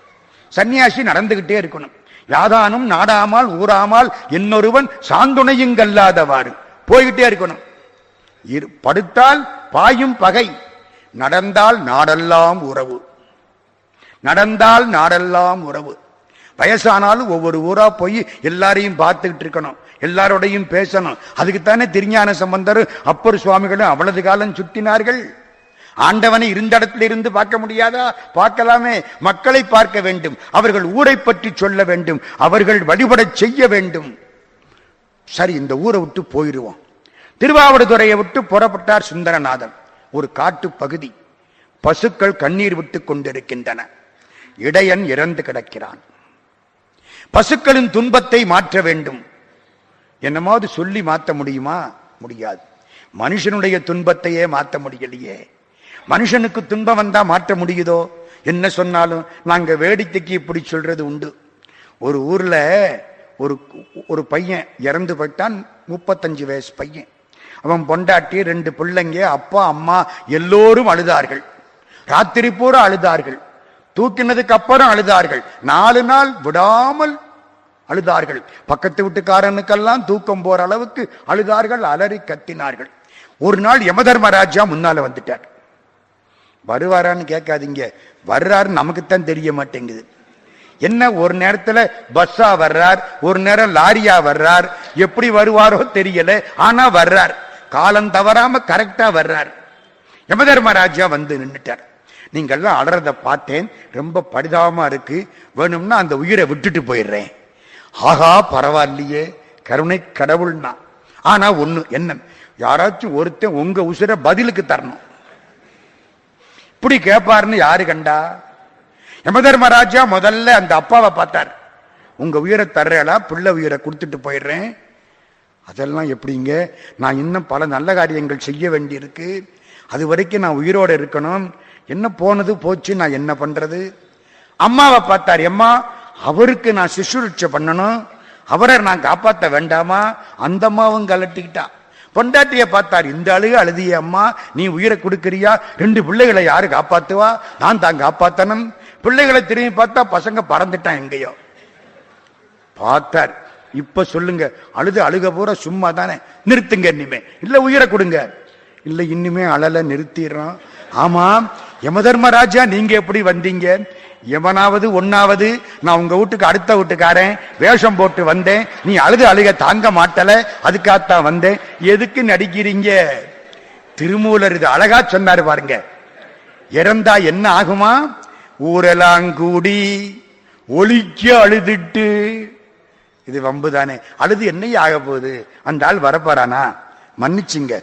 S1: சன்னியாசி நடந்துகிட்டே இருக்கணும். யாதானும் நாடாமல் ஊராமல் இன்னொருவன் சாந்துணையுங்கல்லாதவாறு போய்கிட்டே இருக்கணும். படுத்தால் பாயும் பகை, நடந்தால் நாடெல்லாம் உறவு. நடந்தால் நாடெல்லாம் உறவு. வயசானாலும் ஒவ்வொரு ஊரா போய் எல்லாரையும் பார்த்துக்கிட்டு இருக்கணும், எல்லாரோடையும் பேசணும். அதுக்குத்தானே திருஞான சம்பந்தர் அப்பர் சுவாமிகளும் அவ்வளவு காலம் சுட்டினார்கள். ஆண்டவனை இருந்த இடத்துல இருந்து பார்க்க முடியாதா? பார்க்கலாமே. மக்களை பார்க்க வேண்டும், அவர்கள் ஊரை பற்றி சொல்ல வேண்டும், அவர்கள் வழிபட செய்ய வேண்டும். சரி, இந்த ஊரை விட்டு போயிடுவோம். திருவாவடுதுறையை விட்டு புறப்பட்டார் சுந்தரநாதன். ஒரு காட்டு பகுதி. பசுக்கள் கண்ணீர் விட்டு கொண்டிருக்கின்றன. இடையன் இறந்து கிடக்கிறான். பசுக்களின் துன்பத்தை மாற்ற வேண்டும். என்னமாவது சொல்லி மாற்ற முடியுமா? முடியாது. மனுஷனுடைய துன்பத்தையே மாற்ற முடியலையே. மனுஷனுக்கு துன்பம் வந்தா மாற்ற முடியுதோ? என்ன சொன்னாலும் நாங்க வேடிக்கைக்கு இப்படி சொல்றது உண்டு. ஒரு ஊர்ல ஒரு பையன் இறந்து போயிட்டான். 35 வயசு பையன். அவன் பொண்டாட்டி 2 பிள்ளைங்க, அப்பா அம்மா எல்லோரும் அழுதார்கள். ராத்திரி பூரா அழுதார்கள். தூக்கினதுக்கு அப்புறம் அழுதார்கள். 4 நாள் விடாமல் அழுதார்கள். பக்கத்து வீட்டுக்காரனுக்கெல்லாம் தூக்கம் போற அளவுக்கு அழுதார்கள், அலறி கத்தினார்கள். ஒரு நாள் யமதர்மராஜா முன்னால வந்துட்டார். வருவாரான்னு கேட்காதீங்க, வர்றாரு நமக்குத்தான் தெரிய மாட்டேங்குது. என்ன, ஒரு நேரத்துல பஸ்ஸா வர்றார், ஒரு நேரம் லாரியா வர்றார், எப்படி வருவாரோ தெரியல, ஆனா வர்றார். காலம் தவறாம கரெக்டா வர்றார். யமதர்மராஜா வந்து நின்னுட்டார். நீங்கள்லாம் அலறத பார்த்தேன், ரொம்ப பரிதாபமா இருக்கு, வேணும்னா அந்த உயிரை விட்டுட்டு போயிடுறேன். ஆகா, பரவாயில்லையே, கருணை கடவுள்னா. ஆனா ஒண்ணு, என்ன, யாராச்சும் ஒருத்தன் உங்க உசுரை பதிலுக்கு தரணும். இப்படி கேட்பாருன்னு யாரு கண்டா? யமதர்மராஜா முதல்ல அந்த அப்பாவை பார்த்தார். உங்க உயிரை தர்றேளா, பிள்ளை உயிரை கொடுத்துட்டு போயிடுறேன். அதெல்லாம் எப்படிங்க, நான் இன்னும் பல நல்ல காரியங்கள் செய்ய வேண்டியிருக்கு, அது வரைக்கும் நான் உயிரோட இருக்கணும். என்ன போனது போச்சு, நான் என்ன பண்றது? அம்மாவை பார்த்தார். அம்மா, அவருக்கு நான் சிசுரட்சை பண்ணணும், அவரை நான் காப்பாற்ற வேண்டாமா? அந்த அம்மாவும் கலட்டிக்கிட்டா. பொண்டாட்டிய பார்த்தார். இந்த அழுக அழுதிய அம்மா, நீ உயிரை கொடுக்கறியா? 2 பிள்ளைகளை யாரு காப்பாத்துவா? நான் தான் காப்பாத்தணும். பிள்ளைகளை திரும்பி பார்த்தா பசங்க பறந்துட்டான் எங்கேயோ. பார்த்தார். இப்ப சொல்லுங்க, அழுக பூரா சும்மா தானே, நிறுத்துங்க. இனிமே இல்ல உயிரை கொடுங்க. இல்ல இனிமே அழல நிறுத்திடுறோம். ஆமா, யமதர்மராஜா நீங்க எப்படி வந்தீங்க? எவனாவது ஒன்னாவது, நான் உங்க வீட்டுக்கு அடுத்த வீட்டுக்காரன், வேஷம் போட்டு வந்தேன், நீ அழுக தாங்க மாட்டல, அதுக்காகத்தான் வந்தேன். எதுக்கு நடிக்கிறீங்க? திருமூலர் இது அழகா சொன்னாரு பாருங்க. இறந்தா என்ன ஆகுமா? ஊரெல்லாம் கூடி ஒலிக்க அழுதுட்டு. இது வம்புதானே. அழுது என்னையே ஆக போகுது? அந்த ஆள் வரப்போறானா? மன்னிச்சுங்க.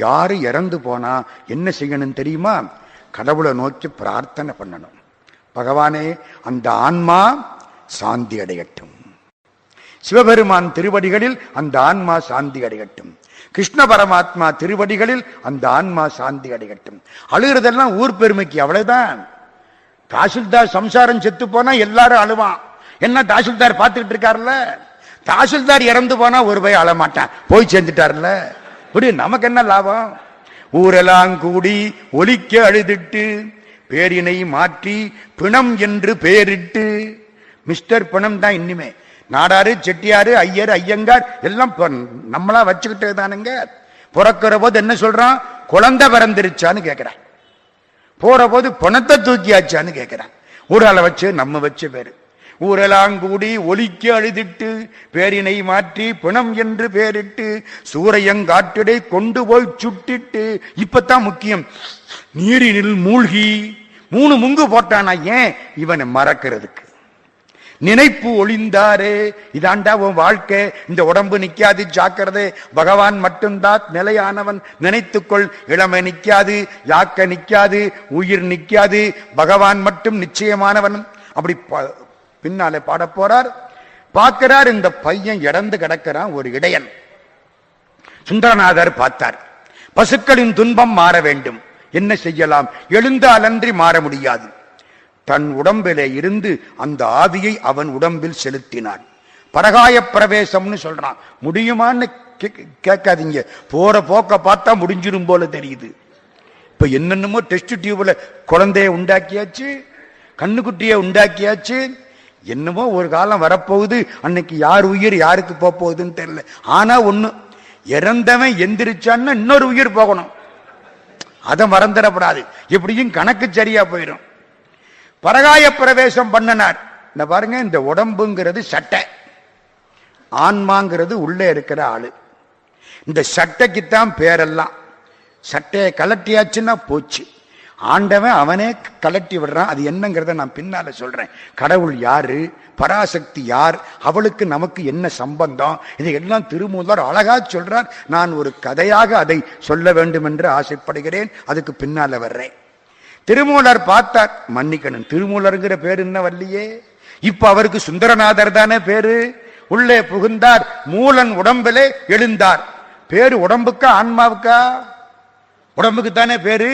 S1: யாரு இறந்து போனா என்ன செய்யணும் தெரியுமா? கடவுளை நோக்கி பிரார்த்தனை பண்ணணும். பகவானே, அந்த ஆன்மா சாந்தி அடையட்டும். சிவபெருமான் திருவடிகளில் அந்த ஆன்மா சாந்தி அடையட்டும். கிருஷ்ண பரமாத்மா திருவடிகளில் அந்த ஆன்மா சாந்தி அடையட்டும். அழுகிறதெல்லாம் ஊர் பெருமைக்கு, அவ்வளவுதான். தாசில்தார் சம்சாரம் செத்து போனா எல்லாரும் அழுவான். என்ன, தாசில்தார் பார்த்துக்கிட்டு இருக்காருல்ல. தாசில்தார் இறந்து போனா ஒரு பய அழமாட்டான், போய் சேர்ந்துட்டார்ல. இப்படி நமக்கு என்ன லாபம்? ஊரெல்லாம் கூடி ஒலிக்க அழுதிட்டு, பேரினை மாற்றி பிணம் என்று பெயரிட்டு. மிஸ்டர் பிணம் தான் இனிமே. நாடாரு, செட்டியாரு, ஐயர், ஐயங்கார் எல்லாம் நம்மளா வச்சுக்கிட்டே தானுங்க. பிறக்கிற போது என்ன சொல்றான்? குழந்தை பிறந்திருச்சான்னு கேட்கிறான். போற போது பணத்தை தூக்கியாச்சான்னு கேட்கிறான். ஊரால வச்சு நம்ம வச்ச பேரு. ஊரெல்லாம் கூடி ஒலிக்க அழுதிட்டு, பேரினை மாற்றி பிணம் என்று பேரிட்டு, சூரையங்காட்டிடை கொண்டு போய் சுட்டிட்டு. இப்பதான் முக்கியம். நீரினில் மூழ்கி 3 முங்கு போட்டானா, ஏன்? இவனை மறக்கிறதுக்கு. நினைப்பு ஒளிந்தாரே, இதாண்டா உன் வாழ்க்கை. இந்த உடம்பு நிக்காது, ஜாக்கிரதை. பகவான் மட்டும்தான் நிலையானவன், நினைத்துக்கொள். இளமை நிக்காது, யாக்க நிக்காது, உயிர் நிக்காது, பகவான் மட்டும் நிச்சயமானவன். அப்படி பின்னாலே பாட போறார். பார்க்கிறார், இந்த பையன் இறந்து கிடக்கிறான், ஒரு இடையன். சுந்தரநாதர் பார்த்தார். பசுக்களின் துன்பம் மாற வேண்டும், என்ன செய்யலாம்? எழுந்தாலன்றி மாற முடியாது. தன் உடம்பிலே இருந்து அந்த ஆவியை அவன் உடம்பில் செலுத்தினான். பரகாய பிரவேசம்னு சொல்றான். முடியுமான்னு கேட்காதீங்க, போற போக்க பார்த்தா முடிஞ்சிரும் போல தெரியுது. இப்ப என்னென்னமோ டெஸ்ட் டியூப்ல குழந்தைய உண்டாக்கியாச்சு, கண்ணுக்குட்டிய உண்டாக்கியாச்சு. என்னமோ ஒரு காலம் வரப்போகுது, அன்னைக்கு யார் உயிர் யாருக்கு போகுதுன்னு தெரியல. ஆனா ஒண்ணு, இறந்தவன் எந்திரிச்சான்னா இன்னொரு உயிர் போகணும், அதை மறந்துடப்படாது. எப்படியும் கணக்கு சரியா போயிடும். பரகாய பிரவேசம் பண்ணனார். இந்த பாருங்க, இந்த உடம்புங்கிறது சட்டை, ஆன்மாங்கிறது உள்ளே இருக்கிற ஆளு. இந்த சட்டைக்குத்தான் பேரெல்லாம். சட்டையை கலட்டியாச்சுன்னா போச்சு. ஆண்டவன் அவனே கலட்டி விடுறான். அது என்னங்கிறத நான் பின்னால சொல்றேன். கடவுள் யாரு, பராசக்தி யார், அவளுக்கு நமக்கு என்ன சம்பந்தம், இதையெல்லாம் திருமூலர் அழகா சொல்றார். நான் ஒரு கதையாக அதை சொல்ல வேண்டும் என்று ஆசைப்படுகிறேன். அதுக்கு பின்னால வர்றேன். திருமூலர் பார்த்தார், மன்னிக்கணும், திருமூலருங்கிற பேரு என்ன வரலையே, இப்ப அவருக்கு சுந்தரநாதர் தானே பேரு. உள்ளே புகுந்தார், மூலன் உடம்பிலே எழுந்தார். பேரு உடம்புக்கா ஆன்மாவுக்கா? உடம்புக்கு தானே பேரு.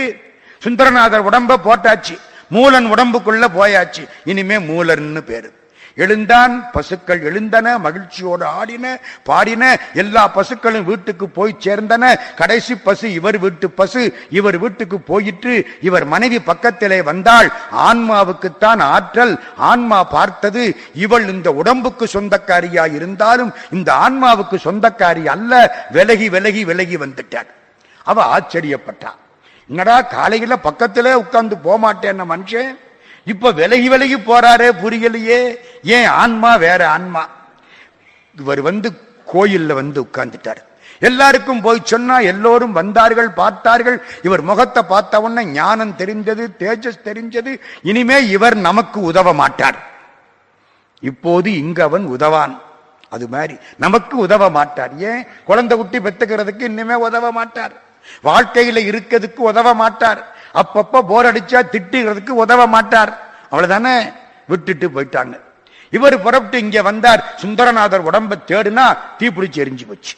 S1: சுந்தரநாதர் உடம்ப போட்டாச்சு, மூலன் உடம்புக்குள்ள போயாச்சு, இனிமே மூலர்னு பேரு. எழுந்தான், பசுக்கள் எழுந்தன, மகிழ்ச்சியோடு ஆடின பாடின. எல்லா பசுக்களும் வீட்டுக்கு போய் சேர்ந்தன. கடைசி பசு இவர் வீட்டு பசு, இவர் வீட்டுக்கு போயிற்று. இவர் மனைவி பக்கத்திலே வந்தாள். ஆன்மாவுக்குத்தான் ஆற்றல். ஆன்மா பார்த்தது, இவள் இந்த உடம்புக்கு சொந்தக்காரியா இருந்தாலும் இந்த ஆன்மாவுக்கு சொந்தக்காரி அல்ல. விலகி விலகி விலகி வந்துட்டார். அவ ஆச்சரியப்பட்டான். என்னடா காலையில பக்கத்திலே உட்கார்ந்து போமாட்டேன் மனுஷன், இப்ப விலகி விலகி போறாரே, புரியலையே. ஏன்? ஆன்மா வேற ஆன்மா. இவர் கோயில்ல உட்கார்ந்துட்டார். எல்லாருக்கும் போய் சொன்னா எல்லோரும் வந்தார்கள், பார்த்தார்கள். இவர் முகத்தை பார்த்த உடனே ஞானம் தெரிஞ்சது, தேஜஸ் தெரிஞ்சது. இனிமே இவர் நமக்கு உதவ மாட்டார். இப்போது இங்க அவன் உதவான், அது மாதிரி நமக்கு உதவ மாட்டார். ஏன்? குழந்தை குட்டி பெத்துக்கிறதுக்கு இனிமே உதவ மாட்டார். வாழ்க்கையில இருக்கிறதுக்கு உதவ மாட்டார். அப்பப்ப போர் அடிச்சா திட்டுகிறதுக்கு உதவ மாட்டார். அவ்வளவுதானே, விட்டுட்டு போயிட்டாங்க. இவர் புறப்பட்டு இங்க வந்தார். சுந்தரநாதர் உடம்பை தேடுனா தீப்பிடிச்சு எரிஞ்சு போச்சு.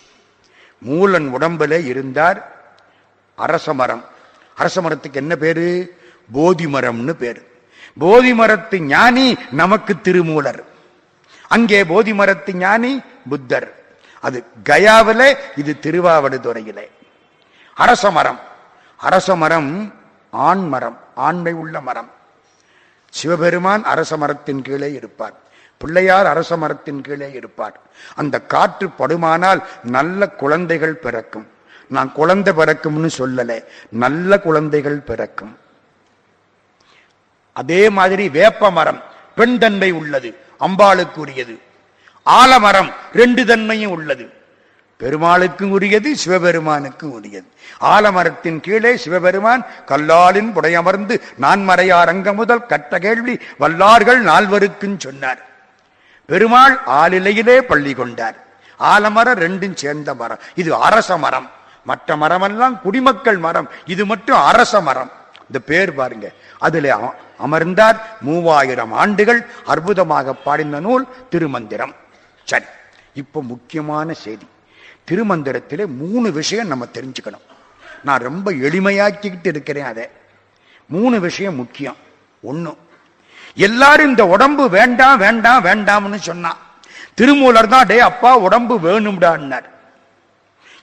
S1: மூலன் உடம்புல இருந்தார். அரச மரம். அரச மரத்துக்கு என்ன பேரு? போதி மரம்னு பேரு. போதி மரத்து ஞானி நமக்கு திருமூலர். அங்கே போதி மரத்து ஞானி புத்தர். அது கயாவில, இது திருவாவடுதுறையிலே. அரச மரம். அரச மரம் ஆண் மரம், ஆண்மை உள்ள மரம். சிவபெருமான் அரச மரத்தின் கீழே இருப்பார். பிள்ளையார் அரச மரத்தின் கீழே இருப்பார். அந்த காற்று படுமானால் நல்ல குழந்தைகள் பிறக்கும். நான் குழந்தை பிறக்கும்னு சொல்லல, நல்ல குழந்தைகள் பிறக்கும். அதே மாதிரி வேப்ப மரம் பெண் தன்மை உள்ளது, அம்பாளுக்குரியது. ஆலமரம் 2 தன்மையும் உள்ளது, பெருமாளுக்கும் உரியது, சிவபெருமானுக்கும் உரியது. ஆலமரத்தின் கீழே சிவபெருமான் கல்லாலின் புடையமர்ந்து நான்மறையார் அங்க முதல் கட்ட கேள்வி வல்லார்கள் 4வருக்கும் சொன்னார். பெருமாள் ஆலிலையிலே பள்ளி கொண்டார். ஆலமரம் 2ம் சேர்ந்த மரம். இது அரச மரம். மற்ற மரமெல்லாம் குடிமக்கள் மரம், இது மட்டும் அரச மரம். இந்த பேர் பாருங்க. அதிலே அமர்ந்தார். 3000 ஆண்டுகள் அற்புதமாக பாடின நூல் திருமந்திரம். சரி, இப்ப முக்கியமான செய்தி. திருமந்திரத்திலே 3 விஷயம் நம்ம தெரிஞ்சுக்கணும். நான் ரொம்ப எளிமையாக்கிக்கிட்டு இருக்கிறேன். அதை 3 விஷயம் முக்கியம். 1, எல்லாரும் இந்த உடம்பு வேண்டாம் வேண்டாம் வேண்டாம்னு சொன்னா, திருமூலர் தான் டே அப்பா உடம்பு வேணும்டான்னார்.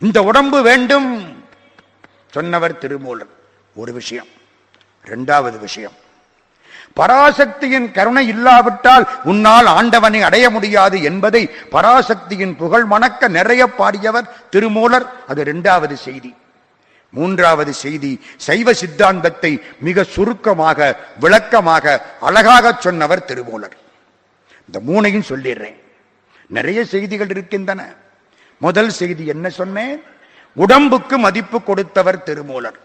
S1: இந்த உடம்பு வேண்டும் சொன்னவர் திருமூலர். ஒரு விஷயம். 2வது விஷயம், பராசக்தியின் கருணை இல்லாவிட்டால் உன்னால் ஆண்டவனை அடைய முடியாது என்பதை பராசக்தியின் புகழ் மணக்க நிறைய பாடியவர் திருமூலர். அது 2வது செய்தி. 3வது செய்தி, சைவ சித்தாந்தத்தை மிக சுருக்கமாக விளக்கமாக அழகாக சொன்னவர் திருமூலர். இந்த 3ஐயும் சொல்லிடுறேன். நிறைய செய்திகள் இருக்கின்றன. முதல் செய்தி என்ன சொன்னேன்? உடம்புக்கு மதிப்பு கொடுத்தவர் திருமூலர்.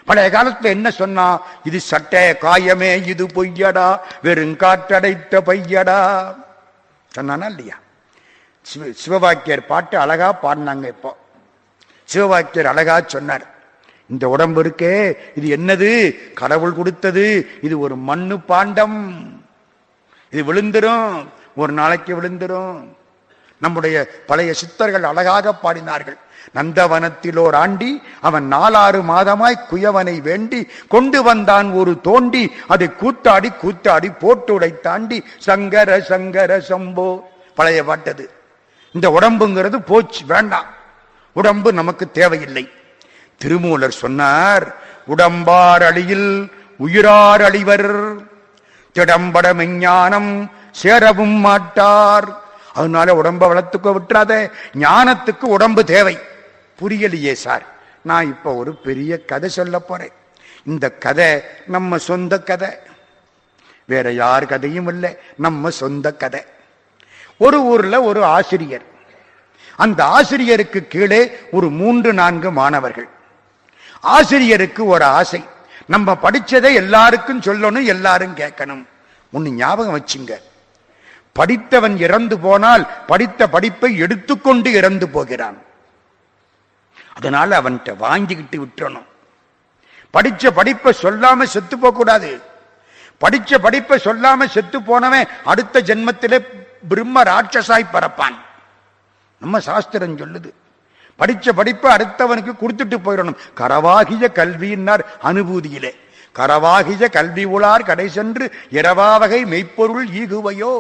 S1: பழைய காலத்துல என்ன சொன்னா? இது சட்டை காயமே, இது பொய்யடா, வெறுங்காற்றடைத்த பையடா சொன்னானா இல்லையா? சிவவாக்கியர் பாட்டு அழகா பாடினாங்க. இப்போ சிவவாக்கியர் அழகா சொன்னார், இந்த உடம்பு இருக்கே இது என்னது? கடவுள் கொடுத்தது. இது ஒரு மண்ணு பாண்டம். இது விழுந்துரும், ஒரு நாளைக்கு விழுந்துரும். நம்முடைய பழைய சித்தர்கள் அழகாக பாடினார்கள். நந்தவனத்திலோர் ஆண்டி அவன் 4-6 மாதமாய் குயவனை வேண்டி கொண்டு வந்தான் ஒரு தோண்டி, அதை கூத்தாடி கூத்தாடி போட்டு உடை தாண்டி சங்கர சங்கர சம்போ. பழைய பாட்டது. இந்த உடம்புங்கிறது போச்சு, வேண்டாம். உடம்பு நமக்கு தேவையில்லை. திருமூலர் சொன்னார், உடம்பார் அழியில் உயிரார் அழிவர், திடம்பட மெஞ்ஞானம் சேரவும் மாட்டார். அதனால உடம்ப வளர்த்துக்க விட்டுறாத. ஞானத்துக்கு உடம்பு தேவை. புரியலையே சார், நான் இப்ப ஒரு பெரிய கதை சொல்ல போறேன். இந்த கதை நம்ம சொந்த கதை, வேற யார் கதையும் இல்லை, நம்ம சொந்த கதை. ஒரு ஊர்ல ஒரு ஆசிரியர். அந்த ஆசிரியருக்கு கீழே ஒரு 3-4 மாணவர்கள். ஆசிரியருக்கு ஒரு ஆசை, நம்ம படிச்சதை எல்லாருக்கும் சொல்லணும், எல்லாரும் கேட்கணும். ஒன்னு ஞாபகம் வச்சுங்க, படித்தவன் இறந்து போனால் படித்த படிப்பை எடுத்துக்கொண்டு இறந்து போகிறான். அதனால அவன்கிட்ட வாங்கிக்கிட்டு விட்டுறணும். படிச்ச படிப்பை சொல்லாம செத்து போக கூடாது. படிச்ச படிப்பை சொல்லாம செத்து போனவன் அடுத்த ஜென்மத்திலே பிரம்ம ராட்சசாய் பரப்பான். நம்ம சாஸ்திரம் சொல்லுது, படிச்ச படிப்பை அடுத்தவனுக்கு கொடுத்துட்டு போயிடணும். கரவாகிய கல்வியினார் அனுபூதியிலே, கரவாகிய கல்வி உளார் கடை சென்று இரவாவகை மெய்ப்பொருள் ஈகுவையோ.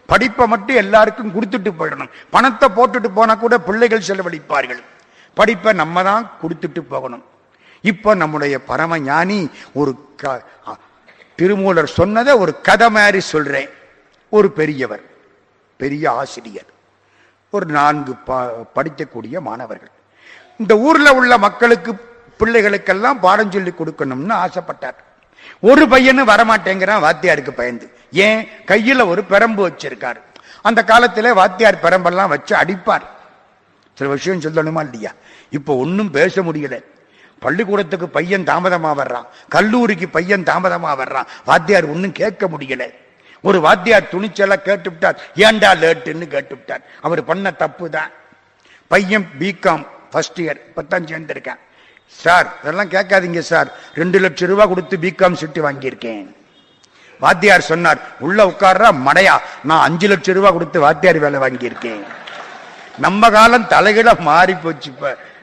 S1: படிப்பை மட்டும் எல்லாருக்கும் கொடுத்துட்டு போயிடணும். பணத்தை போட்டுட்டு போனா கூட பிள்ளைகள் செலவழிப்பார்கள். படிப்பை நம்ம தான் கொடுத்துட்டு போகணும். இப்ப நம்முடைய பரம ஞானி ஒரு திருமூலர் சொன்னதை ஒரு கதை மாதிரி சொல்றேன். ஒரு பெரியவர், பெரிய ஆசிரியர், ஒரு 4 படிக்கக்கூடிய மாணவர்கள் இந்த ஊர்ல உள்ள மக்களுக்கு பிள்ளைகளுக்கெல்லாம் பாடம் சொல்லி கொடுக்கணும்னு ஆசைப்பட்டார். ஒரு பையனு வரமாட்டேங்கிறான் வாத்தியாருக்கு பயந்து. ஏன்? கையில ஒரு பெரம்பு வச்சிருக்காரு. அந்த காலத்துல வாத்தியார் பெரம்பெல்லாம் வச்சு அடிப்பார். சில விஷயம் சொல்லணுமா இல்லையா? இப்ப ஒன்னும் பேச முடியல. பள்ளிக்கூடத்துக்கு பையன் தாமதமா வர்றான், கல்லூரிக்கு பையன் தாமதமா வர்றான், வாத்தியார் ஒன்னும் கேட்க முடியல. ஒரு வாத்தியார் துணிச்சலா கேட்டுவிட்டார், ஏண்டா லேட்டுன்னு கேட்டுவிட்டார். அவர் பண்ண தப்பு தான். பையன் பிகாம் ஃபர்ஸ்ட் இயர் இப்பதான் சேர்ந்திருக்கேன். சார் இதெல்லாம் கேட்காதீங்க சார், 2 லட்சம் ரூபாய் கொடுத்து பிகாம் சீட்டு வாங்கியிருக்கேன். வாத்தியார் சொன்னார், உள்ள உட்கார்றா மடையா, நான் 5 லட்சம் ரூபாய் கொடுத்து வாத்தியார் வேலை வாங்கியிருக்கேன். நம்ம காலம் தலைகிட மாறி போச்சு.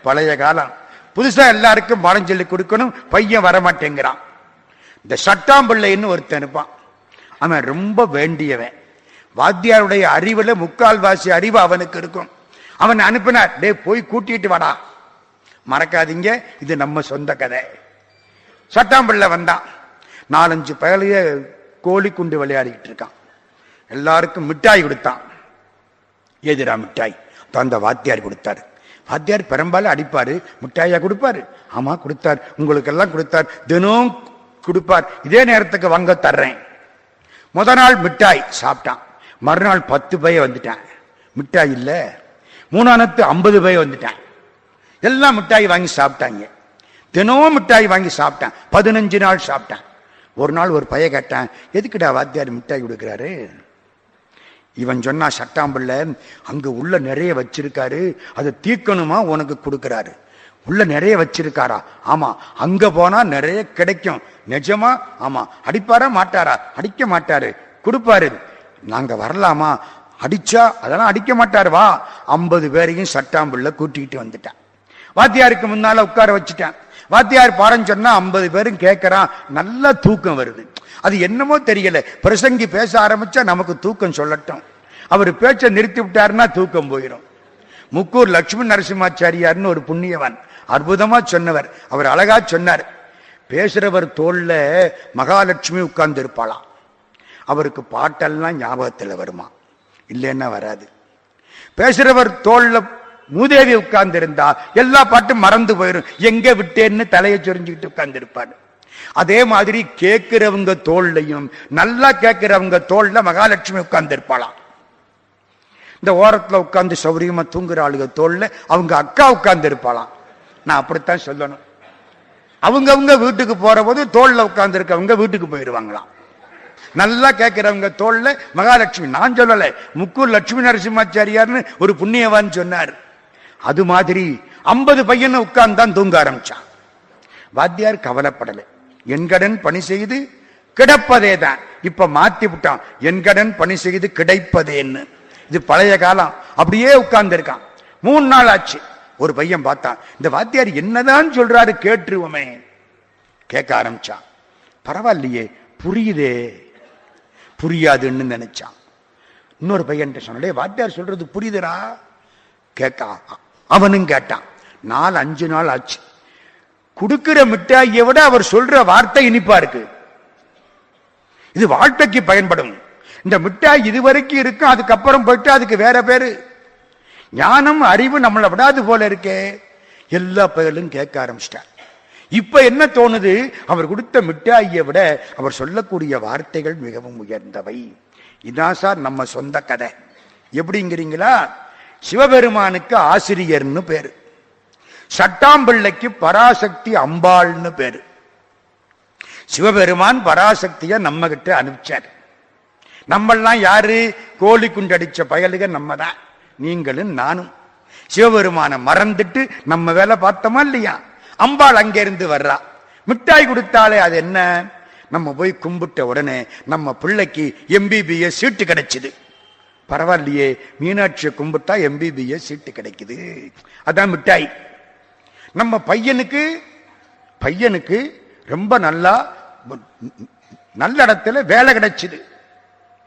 S1: பழைய காலம். புதுசா எல்லாருக்கும் பாடம் சொல்லி கொடுக்கணும். பையன் வரமாட்டேங்கிறான். இந்த சட்டாம்பிள்ளைன்னு ஒருத்தன் இருப்பான். அவன் ரொம்ப வேண்டியவன். வாத்தியாருடைய அறிவுல 3/4 அறிவு அவனுக்கு இருக்கும். அவன் அனுப்பினார், டே போய் கூட்டிட்டு வாடா. மறக்காதீங்க, இது நம்ம சொந்த கதை. சட்டாம்பிள்ளை வந்தான். 4-5 பயலைய கோழி குண்டு விளையாடிட்டு இருக்கான். எல்லாருக்கும் மிட்டாய் கொடுத்தான். எதிரா மிட்டாய் அந்த வாத்தியார் கொடுத்தாரு. வாத்தியார் பெரும்பாலும் அடிப்பாரு, மிட்டாயா கொடுப்பாரு. ஆமா கொடுத்தார், உங்களுக்கு எல்லாம் கொடுத்தார், தினம் கொடுப்பார். இதே நேரத்துக்கு வாங்க தர்றேன். முத நாள் மிட்டாய் சாப்பிட்டான். மறுநாள் 10 பைய வந்துட்டான். மிட்டாய் இல்ல. 3ஆனத்து 50 பைய வந்துட்டான். எல்லாம் மிட்டாய் வாங்கி சாப்பிட்டாங்க. தினமும் மிட்டாய் வாங்கி சாப்பிட்டான். 15 நாள் சாப்பிட்டான். ஒரு நாள் ஒரு பைய கேட்டான், எதுக்குடா வாத்தியார் மிட்டாய் கொடுக்கிறாரு? இவன் சொன்னா, சட்டாம்பிள்ள அங்க உள்ள நிறைய வச்சிருக்காரு, அதை தீக்கணுமா உனக்கு கொடுக்கிறாரு. உள்ள நிறைய வச்சிருக்காரா? ஆமா. அங்க போனா நிறைய கிடைக்கும். நிஜமா? ஆமா. அடிப்பாரா மாட்டாரா? அடிக்க மாட்டாரு, கொடுப்பாரு. நாங்க வரலாமா? அடிச்சா அதெல்லாம் அடிக்க மாட்டாரு. வா. 50 பேரையும் சட்டாம்பிள்ள கூட்டிக்கிட்டு வந்துட்டான். வாத்தியாருக்கு முன்னால உட்கார வச்சுட்டான். வாத்தியார் பாடம் சொன்னா 50 பேரும் கேட்கறான். நல்லா தூக்கம் வருது. அது என்னமோ தெரியல, பிரசங்கி பேச ஆரம்பிச்சா நமக்கு தூக்கம் சொல்லட்டும். அவர் பேச்ச நிறுத்தி விட்டாருன்னா தூக்கம் போயிடும். முக்கூர் லட்சுமி நரசிம்மாச்சாரியார்னு ஒரு புண்ணியவன், அற்புதமா சொன்னவர். அவர் அழகா சொன்னார், பேசுறவர் தோல்ல மகாலட்சுமி உட்கார்ந்து இருப்பாளாம். அவருக்கு பாட்டெல்லாம் ஞாபகத்துல வருமா? இல்லைன்னா வராது. பேசுறவர் தோல்ல மூதேவி உட்கார்ந்து இருந்தா எல்லா பாட்டும் மறந்து போயிடும். எங்க விட்டேன்னு தலையை சொரிஞ்சுக்கிட்டு உட்கார்ந்து இருப்பாரு. அதே மாதிரி கேட்கிறவங்க தோல்லையும், நல்லா கேட்கிறவங்க தோல்ல மகாலட்சுமி உட்கார்ந்து இருப்பாளாம். இந்த ஓரத்துல உட்கார்ந்து சௌரியமா தூங்குற ஆளுக தோல்ல அவங்க அக்கா உட்கார்ந்து இருப்பாளாம். நான் அப்படித்தான் சொல்லணும். அவங்க வீட்டுக்கு போற போது தோல்ல உட்கார்ந்து இருக்கவங்க வீட்டுக்கு போயிடுவாங்களாம். நல்லா கேட்கிறவங்க தோல்ல மகாலட்சுமி. நான் சொல்லல, முக்கூர் லட்சுமி நரசிம்மாச்சாரியார்னு ஒரு புண்ணியவான் சொன்னார். அது மாதிரி 50 பையனை உட்கார்ந்தான் தூங்க ஆரம்பிச்சான். வாத்தியார் கவலைப்படலை. என்கடன் பணி செய்து கிடப்பதே தான். இப்ப மாத்தி விட்டான், என்கடன் பணி செய்து கிடைப்பதேன்னு. இது பழைய காலம். அப்படியே உட்கார்ந்து இருக்கான். 3 நாள் ஆச்சு. ஒரு பையன் பார்த்தான், இந்த வாத்தியார் என்னதான் சொல்றாரு கேட்டுருவோமே. கேட்க ஆரம்பிச்சான். பரவாயில்லையே, புரியுதே. புரியாதுன்னு நினைச்சான். இன்னொரு பையன் சொன்னே, வாத்தியார் சொல்றது புரியுதுரா? கேட்க அவனும் கேட்டான். 4-5 நாள் ஆச்சு. கொடுக்கிற மிட்டாயை விட அவர் சொல்ற வார்த்தை இனிப்பா இருக்கு. இது வாழ்க்கைக்கு பயன்படும். இந்த மிட்டாய் இதுவரைக்கும் இருக்கு, அதுக்கப்புறம் போயிட்டு அதுக்கு வேற பேரு. ஞானம் அறிவு நம்மளை விடாது போல இருக்கே. எல்லா பயிலும் கேட்க ஆரம்பிச்சிட்டார். இப்ப என்ன தோணுது, அவர் கொடுத்த மிட்டாயை விட அவர் சொல்லக்கூடிய வார்த்தைகள் மிகவும் உயர்ந்தவை. இதான் சார் நம்ம சொந்த கதை. எப்படிங்கிறீங்களா? சிவபெருமானுக்கு ஆசிரியர்னு பேரு, சட்டாம்பிள்ளைக்கு பராசக்தி அம்பாள்னு பேரு. சிவபெருமான் பராசக்திய நம்ம கிட்ட அனுப்பிச்சார். நம்மெல்லாம் யாரு? கோழி குண்டடிச்ச பயலுக நம்ம தான், நீங்களும் நானும். சிவபெருமான மறந்துட்டு நம்ம வேலை பார்த்தோமா இல்லையா? அம்பாள் அங்கிருந்து வர்றா. மிட்டாய் கொடுத்தாலே அது என்ன? நம்ம போய் கும்பிட்ட உடனே நம்ம பிள்ளைக்கு MBBS சீட்டு கிடைச்சது. பரவாயில்லையே, மீனாட்சியை கும்பிட்டா MBBS சீட்டு கிடைக்குது, அதான் மிட்டாய். நம்ம பையனுக்கு ரொம்ப நல்ல இடத்துல வேலை கிடைச்சது,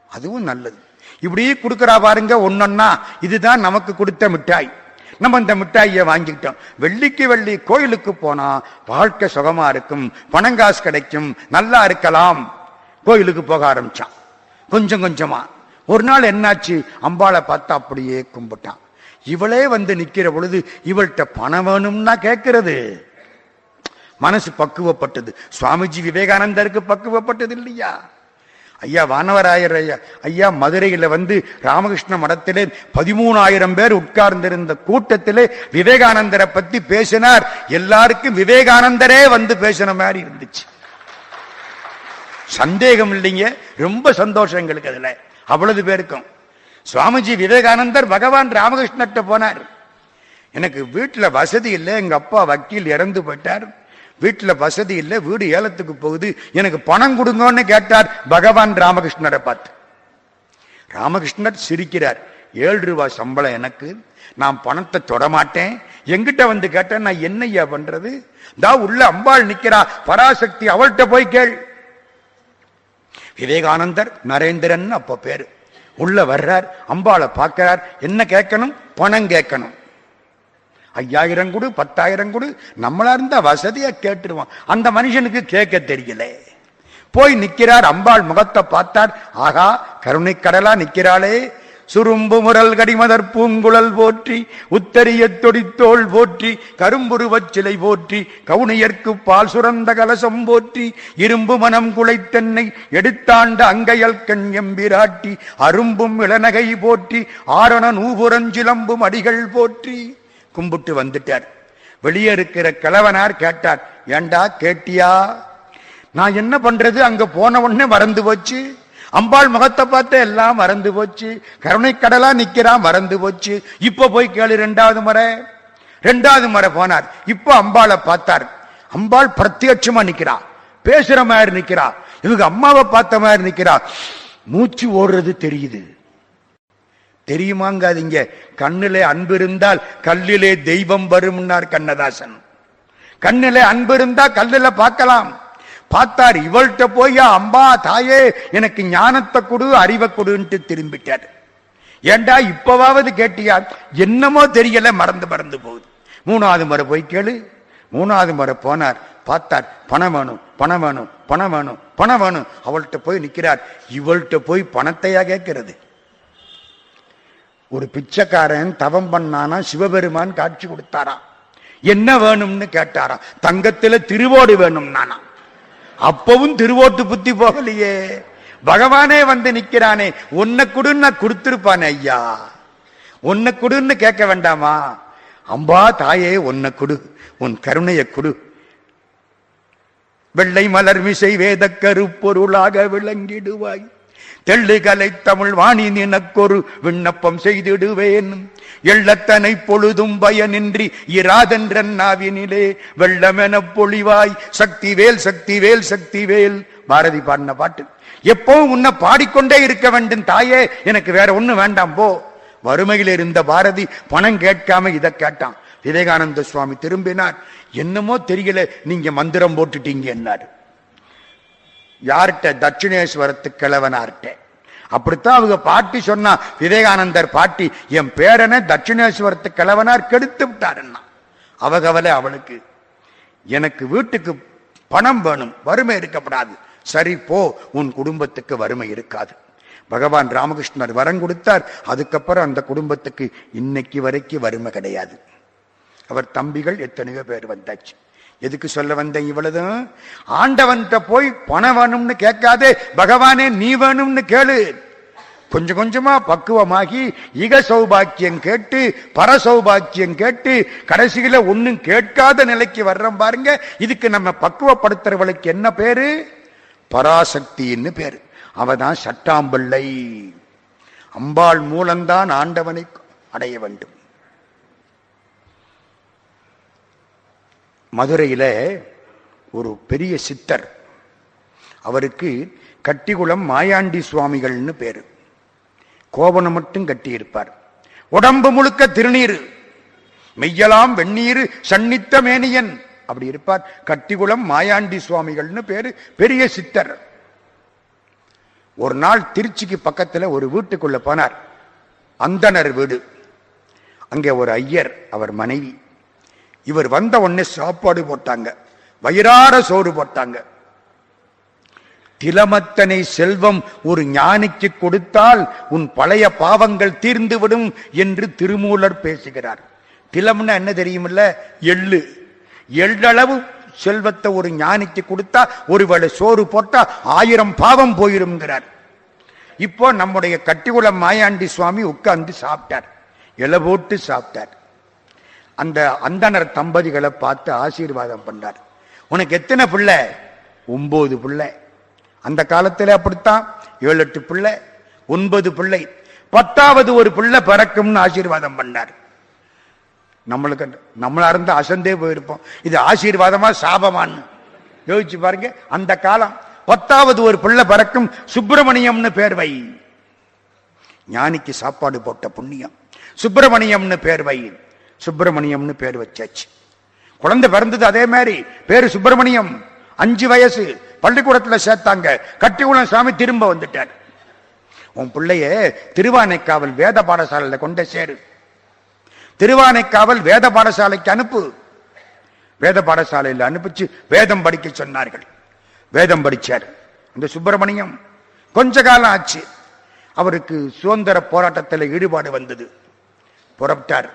S1: அதுவும் நல்லது. இப்படி கொடுக்கறா பாருங்க ஒன்னொன்னா. இதுதான் நமக்கு கொடுத்த மிட்டாய். நம்ம இந்த மிட்டாயை வாங்கிட்டோம். வெள்ளிக்கு வெள்ளி கோயிலுக்கு போனா வாழ்க்கை சுகமா இருக்கும், பணங்காசு கிடைக்கும், நல்லா இருக்கலாம். கோயிலுக்கு போக ஆரம்பிச்சான் கொஞ்சம் கொஞ்சமா. ஒரு நாள் என்னாச்சு, அம்பாளை பார்த்தா அப்படியே கும்பிட்டான். இவளே வந்து நிக்கிற பொழுது இவள்கிட்ட பணம் வேணும்னா கேட்கிறது. மனசு பக்குவப்பட்டது. சுவாமிஜி விவேகானந்தருக்கு பக்குவப்பட்டது இல்லையா? ஐயா வானவராயர் ஐயா மதுரையில வந்து ராமகிருஷ்ண மடத்திலே 13,000 பேர் உட்கார்ந்திருந்த கூட்டத்திலே விவேகானந்தரை பத்தி பேசினார். எல்லாருக்கும் விவேகானந்தரே வந்து பேசின மாதிரி இருந்துச்சு. சந்தேகம் இல்லைங்க, ரொம்ப சந்தோஷம் எங்களுக்கு அதுல. அவ்வளவு பேருக்கும் சுவாமிஜி விவேகானந்தர் பகவான் ராமகிருஷ்ணர்கிட்ட போனார். எனக்கு வீட்டுல வசதி இல்லை, எங்க அப்பா வக்கீல் இறந்து போயிட்டார், வீட்டுல வசதி இல்லை, வீடு ஏலத்துக்கு போகுது, எனக்கு பணம் கொடுங்கன்னு கேட்டார் பகவான் ராமகிருஷ்ணரை பார்த்து. ராமகிருஷ்ணர் சிரிக்கிறார். 7 ரூபாய் சம்பளம் எனக்கு, நான் பணத்தை தொடமாட்டேன், எங்கிட்ட வந்து கேட்டேன் நான் என்னையா பண்றது? உள்ள அம்பாள் நிக்கிறா பராசக்தி, அவள்கிட்ட போய் கேள். விவேகானந்தர் நரேந்திரன் அப்ப பேரு. உள்ள வர்றார், அம்பாளை பார்க்கிறார். என்ன கேட்கணும்? பணம் கேட்கணும். 5000 கொடு, 10,000 கொடு, நம்மளா இருந்தா வசதியா கேட்டுருவோம். அந்த மனுஷனுக்கு கேட்க தெரியல. போய் நிக்கிறார். அம்பாள் முகத்தை பார்த்தார். ஆகா, கருணை கடலா நிக்கிறாளே. சுரும்பு முரல் கடிமதர் பூங்குழல் போற்றி, உத்தரிய தொடித்தோள் போற்றி, கரும்புருவச் சிலை போற்றி, கவுனியர்க்கு பால் சுரந்த கலசம் போற்றி, இரும்பு மனம் குலைத்தென்னை எடுத்தாண்ட அங்கையல் கண் எம்பிராட்டி, அரும்பும் இளநகை போற்றி, ஆரண நூபுரஞ்சிலம்பும் அடிகள் போற்றி. கும்பிட்டு வந்துட்டார். வெளியே இருக்கிற கிழவனார் கேட்டார், ஏண்டா கேட்டியா? நான் என்ன பண்றது? அங்க போன உடனே மறந்து போச்சு. அம்பாள் முகத்தை பார்த்து எல்லாம் மறந்து போச்சு. கருணை கடலா நிக்கிறான், மறந்து போச்சு. இப்ப போய் கேளு. 2வது முறை போனார். இப்ப அம்பாளை பார்த்தார். அம்பாள் பிரத்யட்சமா நிக்கிறா, பேசுற மாதிரி நிக்கிறா, இவங்க அம்மாவை பார்த்த மாதிரி நிக்கிறா. மூச்சு ஓடுறது தெரியுது. தெரியுமாங்காதீங்க, கண்ணிலே அன்பு இருந்தால் கல்லிலே தெய்வம் வரும்னார் கண்ணதாசன். கண்ணிலே அன்பு இருந்தா கல்லில பார்க்கலாம். பார்த்தார். இவள்கிட்ட போய் அம்பா தாயே எனக்கு ஞானத்தை கொடு, அறிவை கொடுன்ட்டு திரும்பிட்டார். ஏண்டா இப்பவாவது கேட்டியா? என்னமோ தெரியல, மறந்து போகுது. 3வது முறை போய் கேளு. 3வது முறை போனார். பார்த்தார். பணம் வேணும், பணம் வேணும், பணம் வேணும், பணம் வேணும். அவள்கிட்ட போய் நிக்கிறார். இவள்கிட்ட போய் பணத்தையா கேட்கிறது? ஒரு பிச்சைக்காரன் தவம் பண்ணானா, சிவபெருமான் காட்சி கொடுத்தாரா. என்ன வேணும்னு கேட்டாரா. தங்கத்துல திருவோடு வேணும் நானா. அப்பவும் திருவோட்டு புத்தி போகலையே. பகவானே வந்து நிக்கிறானே. உன்னை கொடுன்னு கொடுத்திருப்பானே ஐயா, உன்னை கொடுன்னு கேட்க வேண்டாமா? அம்பா தாயே உன்னை கொடு, உன் கருணையை கொடு. வெள்ளை மலர் மிசை வேத கருப்பொருளாக விளங்கிடுவாய், தெள்ளுகலை தமிழ் வாணி நினக்கொரு விண்ணப்பம் செய்திடுவேன். எள்ளத்தனை பொழுதும் பயனின்றி இராதென்றன் நாவினிலே வெள்ளமென பொழிவாய் சக்திவேல் சக்திவேல் சக்திவேல். பாரதி பாடின பாட்டு. எப்பவும் உன்னை பாடிக்கொண்டே இருக்க வேண்டும் தாயே, எனக்கு வேற ஒண்ணு வேண்டாம் போ. வறுமையில் இருந்த பாரதி பணம் கேட்காம இதை கேட்டான். விவேகானந்த சுவாமி திரும்பினார். என்னமோ தெரியல, நீங்க மந்திரம் போட்டுட்டீங்க என்னாரு. யார்கிட்ட? தட்சிணேஸ்வரத்து கிழவனார்கிட்ட. அப்படித்தான் அவங்க பாட்டி சொன்னா. விவேகானந்தர் பாட்டி, என் பேரனை தட்சிணேஸ்வரத்து கிழவனார் கெடுத்து விட்டாருன்னா. அவகவலை அவளுக்கு. எனக்கு வீட்டுக்கு பணம் வேணும், வறுமை இருக்கப்படாது. சரி போ, உன் குடும்பத்துக்கு வறுமை இருக்காது. பகவான் ராமகிருஷ்ணர் வரம் கொடுத்தார். அதுக்கப்புறம் அந்த குடும்பத்துக்கு இன்னைக்கு வரைக்கும் வறுமை கிடையாது. அவர் தம்பிகள் எத்தனையோ பேர் வந்தாச்சு. எதுக்கு சொல்ல வந்தேன்? இவ்வளவு ஆண்டவன்கிட்ட போய் பணம் வேணும்னு கேட்காதே, பகவானே நீ வேணும்னு கேளு. கொஞ்சம் கொஞ்சமா பக்குவமாகி இக சௌபாக்கியம் கேட்டு, பர சௌபாக்கியம் கேட்டு, கடைசியில ஒன்னும் கேட்காத நிலைக்கு வர்றோம் பாருங்க. இதுக்கு நம்ம பக்குவப்படுத்துறவளுக்கு என்ன பேரு? பராசக்தின்னு பேரு. அவதான் சட்டாம்பிள்ளை. அம்பாள் மூலம்தான் ஆண்டவனை அடைய வேண்டும். மதுரையில ஒரு பெரிய சித்தர். அவருக்கு கட்டிகுளம் மாயாண்டி சுவாமிகள்னு பேரு. கோவணம் மட்டும் கட்டி இருப்பார். உடம்பு முழுக்க திருநீர், மெய்யலாம் வெந்நீர் சன்னித்த மேனியன் அப்படி இருப்பார். கட்டிகுளம் மாயாண்டி சுவாமிகள்னு பேரு, பெரிய சித்தர். ஒரு நாள் திருச்சிக்கு பக்கத்துல ஒரு வீட்டுக்குள்ள போனார். அந்தனர் வீடு. அங்கே ஒரு ஐயர், அவர் மனைவி. இவர் வந்த உடனே சாப்பாடு போட்டாங்க, வயிறார சோறு போட்டாங்க. திலமத்தனை செல்வம் ஒரு ஞானிக்கு கொடுத்தால் உன் பழைய பாவங்கள் தீர்ந்துவிடும் என்று திருமூலர் பேசுகிறார். திலம்னா என்ன தெரியுமில்ல? எள்ளு. எள்ளளவு செல்வத்தை ஒரு ஞானிக்கு கொடுத்தா, ஒருவேளை சோறு போட்டா 1000 பாவம் போயிருங்கிறார். இப்போ நம்முடைய கட்டிகுளம் மாயாண்டி சுவாமி உட்கார்ந்து சாப்பிட்டார், இலை போட்டு சாப்பிட்டார். அந்த அந்தனர் தம்பதிகளை பார்த்து ஆசீர்வாதம் பண்ணார். உனக்கு எத்தனை பிள்ளை? 9 பிள்ளை. அந்த காலத்துல அப்படித்தான், 7-8 பிள்ளை, 9 பிள்ளை. 10வது ஒரு பிள்ளை பிறக்கும்னு ஆசீர்வாதம் பண்ணார். நம்மளுக்கு நம்மளா இருந்தா அசந்தே போயிருப்போம், இது ஆசீர்வாதமா சாபமான்னு யோசிச்சு பாருங்க. அந்த காலம் 10வது ஒரு பிள்ளை பிறக்கும், சுப்பிரமணியம்னு பேர் வை. ஞானிக்கு சாப்பாடு போட்ட புண்ணியம். சுப்பிரமணியம்னு பேர் வை. சுப்பிரமணியம்னு பேர் வச்சாச்சு. குழந்தை பிறந்தது அதே மாதிரி, பேரு சுப்பிரமணியம். 5 வயசு, பள்ளிக்கூடத்துல சேர்த்தாங்க. கட்டிகுளம் சாமி திரும்ப வந்துட்டார். உன் பிள்ளைய திருவானைக்காவல் வேத பாடசாலையில கொண்ட சேரு. திருவானைக்காவல் வேத பாடசாலைக்கு அனுப்பு. வேத பாடசாலையில் அனுப்பிச்சு வேதம் படிக்க சொன்னார்கள். வேதம் படிச்சார் அந்த சுப்பிரமணியம். கொஞ்ச காலம் ஆச்சு, அவருக்கு சுதந்திர போராட்டத்தில் ஈடுபாடு வந்தது. புறப்பட்டார்,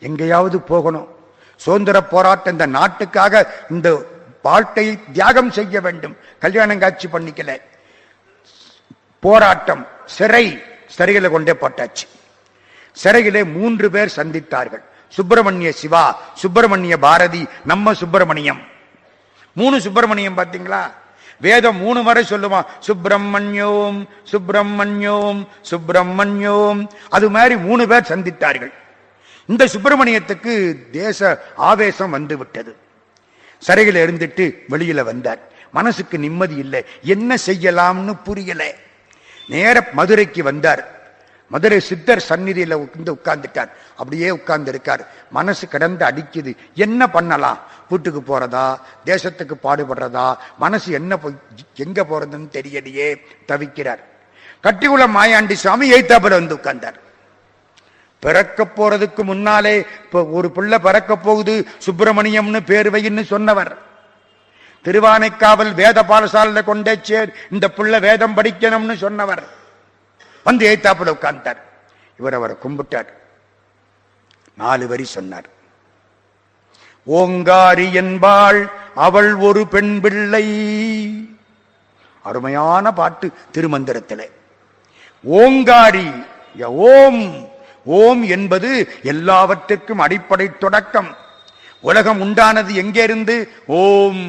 S1: எங்கேயாவது போகணும். சுதந்திர போராட்டம், இந்த நாட்டுக்காக இந்த வாழ்க்கையை தியாகம் செய்ய வேண்டும். கல்யாணம் காட்சி பண்ணிக்கல. போராட்டம், சிறையில கொண்டே போட்டாச்சு. சிறையிலே 3 பேர் சந்தித்தார்கள். சுப்பிரமணிய சிவா, சுப்பிரமணிய பாரதி, நம்ம சுப்பிரமணியம். 3 சுப்பிரமணியம் பாத்தீங்களா? வேதம் 3 முறை சொல்லுவான், சுப்பிரமணியோம் சுப்பிரமணியோம் சுப்பிரமணியோம். அது மாதிரி 3 பேர் சந்தித்தார்கள். இந்த சுப்பிரமணியத்துக்கு தேச ஆவேசம் வந்து விட்டது. சிறையில இருந்துட்டு வெளியில வந்தார். மனசுக்கு நிம்மதி இல்லை, என்ன செய்யலாம்னு புரியல. நேர மதுரைக்கு வந்தார். மதுரை சித்தர் சந்நிதியில உட்கார்ந்துட்டார். அப்படியே உட்கார்ந்து இருக்கார். மனசு கிடந்து அடிக்குது, என்ன பண்ணலாம்? வீட்டுக்கு போறதா, தேசத்துக்கு பாடுபடுறதா? மனசு எங்க போறதுன்னு தெரியலையே, தவிக்கிறார். கட்டிகுளம் மாயாண்டி சுவாமி எய்த்தாப்புல வந்து உட்கார்ந்தார். பிறக்க போறதுக்கு முன்னாலே ஒரு பிள்ளை பிறக்க போகுது, சுப்பிரமணியம்னு பேர் வைன்னு சொன்னவர். திருவானைக்காவல் வேத பாடசாலையில கொண்டே சேர், இந்த பிள்ளை வேதம் படிக்கணும்னு சொன்னவர். வந்து ஏத்தாப்புல உட்கார்ந்தார். இவர் அவரை கும்பிட்டார். 4 வரி சொன்னார். ஓங்காரி என்பாள் அவள் ஒரு பெண் பிள்ளை. அருமையான பாட்டு திருமந்திரத்திலே. ஓங்காரி, ஓம். ஓம் என்பது எல்லாவற்றுக்கும் அடிப்படை தொடக்கம். உலகம் உண்டானது எங்கே இருந்து? ஓம்.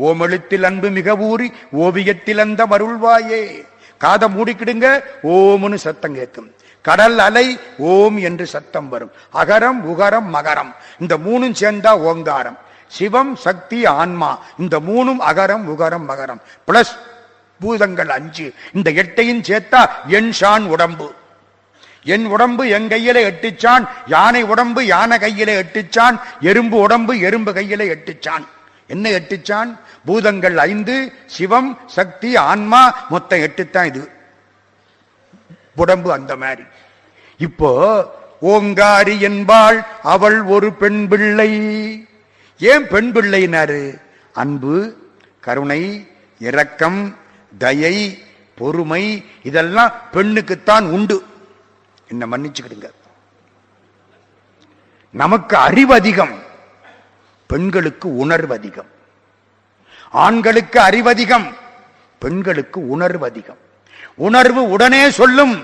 S1: ஓம் எழுத்தில் அன்பு மிக ஊறி ஓவியத்தில் அந்த மருள்வாயே. காதை மூடிக்கிடுங்க, ஓம்னு சத்தம் கேட்கும். கடல் அலை ஓம் என்று சத்தம் வரும். அகரம் உகரம் மகரம், இந்த 3 சேர்ந்தா ஓங்காரம். சிவம் சக்தி ஆன்மா, இந்த 3 அகரம் உகரம் மகரம். பிளஸ் பூதங்கள் 5, இந்த 8ஐயும் சேர்த்தா என் ஷான் உடம்பு. என் உடம்பு என் கையில 8 சான், யானை உடம்பு யானை கையில 8 சான், எறும்பு உடம்பு எறும்பு கையில 8 சான். என்ன 8 சான்? பூதங்கள் 5, சிவம் சக்தி ஆன்மா, மொத்தம் 8 தான் இது உடம்பு. அந்த மாதிரி இப்போ ஓங்காரி என்பாள் அவள் ஒரு பெண் பிள்ளை. ஏன் பெண் பிள்ளைனாரு? அன்பு, கருணை, இரக்கம், தயை, பொறுமை இதெல்லாம் பெண்ணுக்குத்தான் உண்டு. என்ன மன்னிச்சுக்கிடுங்க. நமக்கு அறிவு அதிகம், பெண்களுக்கு உணர்வு அதிகம். ஆண்களுக்கு அறிவதிகம், பெண்களுக்கு உணர்வு அதிகம். உணர்வு உடனே சொல்லும்,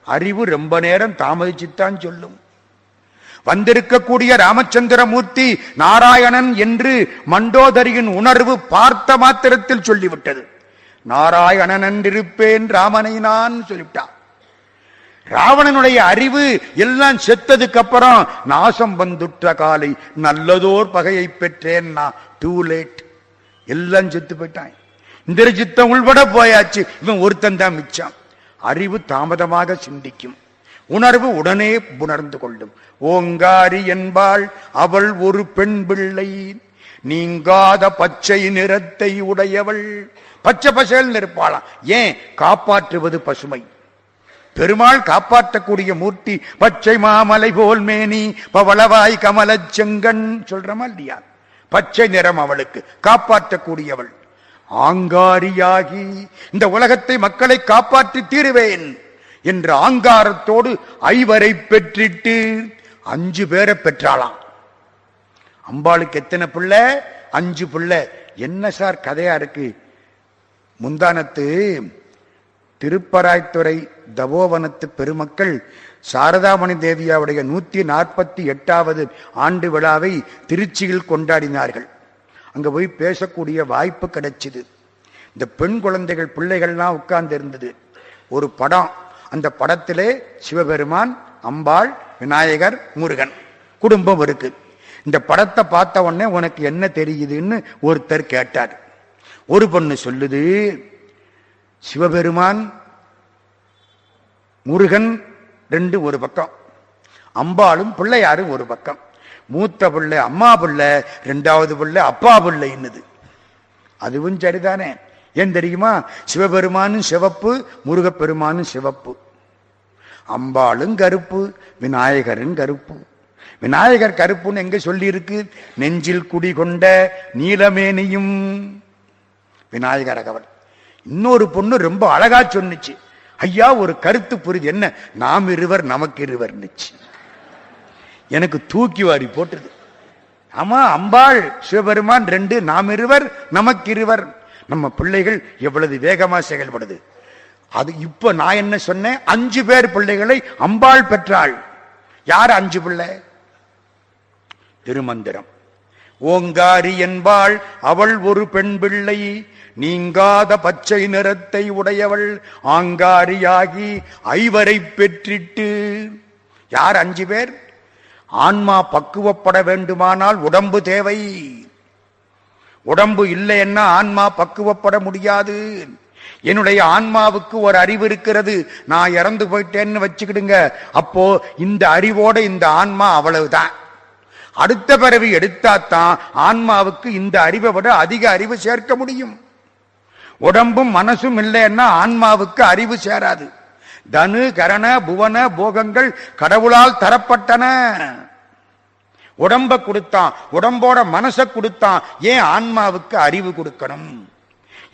S1: அறிவு ரொம்ப நேரம் தாமதிச்சுத்தான் சொல்லும். வந்திருக்கக்கூடிய ராமச்சந்திரமூர்த்தி நாராயணன் என்று மண்டோதரியின் உணர்வு பார்த்த மாத்திரத்தில் சொல்லிவிட்டது. நாராயணன் என்றிருப்பேன் ராமனை நான் சொல்லிவிட்டான். ராவணனுடைய அறிவு எல்லாம் செத்ததுக்கு அப்புறம், நாசம் வந்துற்ற காலை நல்லதோர் பகையை பெற்றேன் நான், டூ லேட். எல்லாம் செத்து போயிட்டான். இந்திரஜித்தம் உள்பட போயாச்சு. இவன் ஒருத்தன் தான் மிச்சம். அறிவு தாமதமாக சிந்திக்கும், உணர்வு உடனே உணர்ந்து கொள்ளும். ஓங்காரி என்பாள் அவள் ஒரு பெண் பிள்ளை, நீங்காத பச்சை நிறத்தை உடையவள். பச்சை பசேல் இருப்பாளாம். ஏன்? காப்பாற்றுவது பசுமை. பெருமாள் காப்பாற்றக்கூடிய மூர்த்தி. பச்சை மாமலை போல் மேனி பவளவாய் கமல செங்கண் சொல்றமா இல்லையா? பச்சை நிறம் அவளுக்கு, காப்பாற்றக்கூடியவள். ஆங்காரியாகி இந்த உலகத்தை மக்களை காப்பாற்றி தீருவேன் என்ற ஆங்காரத்தோடு ஐவரை பெற்றிட்டு 5 பேரை பெற்றாளாம். அம்பாளுக்கு எத்தனை பிள்ளை? 5 பிள்ளை. என்ன சார் கதையா இருக்கு? முந்தானத்து திருப்பராய்த்துறை தபோவனத்து பெருமக்கள் சாரதாமணி தேவியாவுடைய 148வது ஆண்டு விழாவை திருச்சியில் கொண்டாடினார்கள். அங்க போய் பேசக்கூடிய வாய்ப்பு கிடைச்சது. இந்த பெண் குழந்தைகள் பிள்ளைகள்லாம் உட்கார்ந்து இருந்தது. ஒரு படம், அந்த படத்திலே சிவபெருமான், அம்பாள், விநாயகர், முருகன் குடும்பம் இருக்கு. இந்த படத்தை பார்த்த உடனே உனக்கு என்ன தெரியுதுன்னு ஒருத்தர் கேட்டார். ஒரு பொண்ணு சொல்லுது, சிவபெருமான் முருகன் 2 ஒரு பக்கம், அம்பாளும் பிள்ளையாரும் ஒரு பக்கம். மூத்த பிள்ளை அம்மா பிள்ளை, 2வது பிள்ளை அப்பா பிள்ளை என்னது. அதுவும் சரிதானே? ஏன் தெரியுமா? சிவபெருமானும் சிவப்பு, முருகப்பெருமானும் சிவப்பு, அம்பாளும் கருப்பு, விநாயகரும் கருப்பு. விநாயகர் கருப்புன்னு எங்க சொல்லி இருக்கு? நெஞ்சில் குடிகொண்ட நீலமேனியும் விநாயகர் அகவல். இன்னொரு பொண்ணு ரொம்ப அழகா சொன்னிச்சு, ஐயா ஒரு கருத்து புரியுது. என்ன? நாம் இருவர் நமக்கு இருவர். எனக்கு தூக்கி வாரி போட்டுது. ஆமா, அம்பாள் சிவபெருமான் 2, நாம் இருவர் நமக்கு இருவர். நம்ம பிள்ளைகள் எவ்வளவு வேகமா செயல்படுது. அது இப்ப நான் என்ன சொன்னேன்? 5 பேர் பிள்ளைகளை அம்பாள் பெற்றாள். யார் 5 பிள்ளை? திருமந்திரம். ஓங்காரி என்பாள் அவள் ஒரு பெண் பிள்ளை, நீங்காத பச்சை நிறத்தை உடையவள், ஆங்காரியாகி ஐவரை பெற்றிட்டு. யார் 5 பேர்? ஆன்மா பக்குவப்பட வேண்டுமானால் உடம்பு தேவை. உடம்பு இல்லைன்னா ஆன்மா பக்குவப்பட முடியாது. என்னுடைய ஆன்மாவுக்கு ஒரு அறிவு இருக்கிறது. நான் இறந்து போயிட்டேன்னு வச்சுக்கிடுங்க, அப்போ இந்த அறிவோட இந்த ஆன்மா அவ்வளவுதான். அடுத்த பிறவி எடுத்தாத்தான் ஆன்மாவுக்கு இந்த அறிவை விட அதிக அறிவு சேர்க்க முடியும். உடம்பும் மனசும் இல்லைன்னா ஆன்மாவுக்கு அறிவு சேராது. தனு கரண புவன போகங்கள் கடவுளால் தரப்பட்டன. உடம்ப கொடுத்தான், உடம்போட மனசை கொடுத்தான். ஏன் ஆன்மாவுக்கு அறிவு கொடுக்கணும்?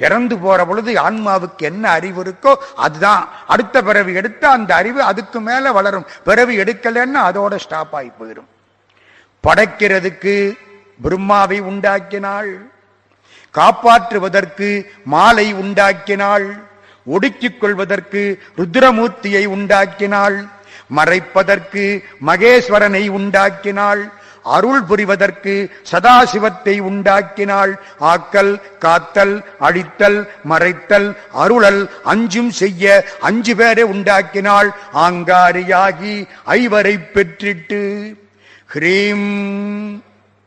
S1: இறந்து போற பொழுது ஆன்மாவுக்கு என்ன அறிவு இருக்கோ அதுதான். அடுத்த பிறவி எடுத்த அந்த அறிவு அதுக்கு மேல வளரும். பிறவி எடுக்கலன்னா அதோட ஸ்டாப் ஆகி போயிடும். படைக்கிறதுக்கு பிரம்மாவை உண்டாக்கினாள், காப்பாற்றுவதற்கு மாலை உண்டாக்கினாள், ஒடுக்கிக் கொள்வதற்கு ருத்ரமூர்த்தியை உண்டாக்கினாள், மறைப்பதற்கு மகேஸ்வரனை உண்டாக்கினாள், அருள் புரிவதற்கு சதாசிவத்தை உண்டாக்கினாள். ஆக்கல், காத்தல், அழித்தல், மறைத்தல், அருளல் 5ம் செய்ய 5 பேரை உண்டாக்கினாள். ஆங்காரியாகி ஐவரை பெற்றிட்டு. ஹ்ரீம்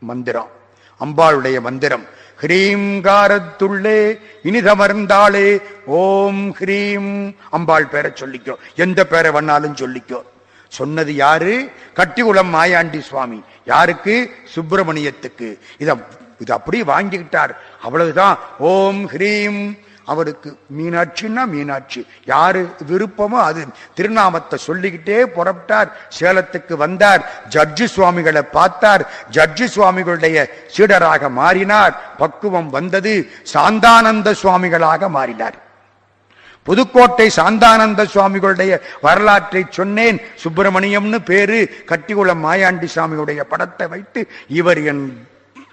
S1: மந்திரம், அம்பாளுடைய மந்திரம். ஹ்ரீங்காரத்துள்ளே இனிதமர்ந்தாளே ஓம் ஹ்ரீம். அம்பாள் பேரை சொல்லிக்கோ, எந்த பேரை வேணாலும் சொல்லிக்கோ. சொன்னது யாரு? கட்டிகுளம் மாயாண்டி சுவாமி. யாருக்கு? சுப்பிரமணியத்துக்கு. இத அப்படி வாங்கிக்கிட்டார். அவ்வளவுதான். ஓம் ஹ்ரீம். அவருக்கு மீனாட்சின்னா மீனாட்சி, யாரு விருப்பமோ அது திருநாமத்தை சொல்லிக்கிட்டே புறப்பட்டார். சேலத்துக்கு வந்தார், ஜட்ஜி சுவாமிகளை பார்த்தார், ஜட்ஜி சுவாமிகளுடைய சீடராக மாறினார். பக்குவம் வந்தது, சாந்தானந்த சுவாமிகளாக மாறினார். புதுக்கோட்டை சாந்தானந்த சுவாமிகளுடைய வரலாற்றை சொன்னேன். சுப்பிரமணியம்னு பேரு. கட்டிகுளம் மாயாண்டி சுவாமியுடைய படத்தை வைத்து இவர் என்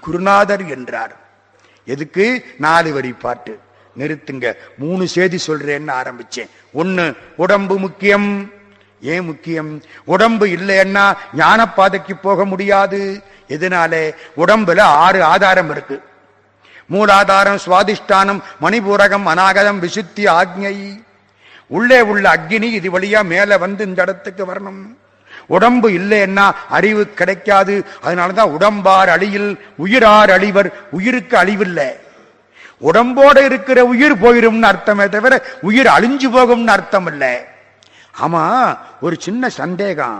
S1: குருநாதர் என்றார். எதுக்கு? 4 வரி பாட்டு. நிறுத்துங்க, 3 செய்தி சொல்றேன்னு ஆரம்பிச்சேன். 1, உடம்பு முக்கியம். ஏன் முக்கியம்? உடம்பு இல்லைன்னா ஞான பாதைக்கு போக முடியாது. எதனால? உடம்புல 6 ஆதாரம் இருக்கு. மூலாதாரம், சுவாதிஷ்டானம், மணிபூரகம், அநாகதம், விசுத்தி, ஆக்ஞை. உள்ளே உள்ள அக்னி இது வழியா மேல வந்து இந்த இடத்துக்கு வரணும். உடம்பு இல்லைன்னா அறிவு கிடைக்காது. அதனாலதான் உடம்பார் அழியில் உயிரார் அழிவர். உயிருக்கு அழிவில்லை. உடம்போட இருக்கிற உயிர் போயிரும்னு அர்த்தமே தவிர உயிர் அழிஞ்சு போகும்னு அர்த்தம் இல்ல. ஆமா, ஒரு சின்ன சந்தேகம்.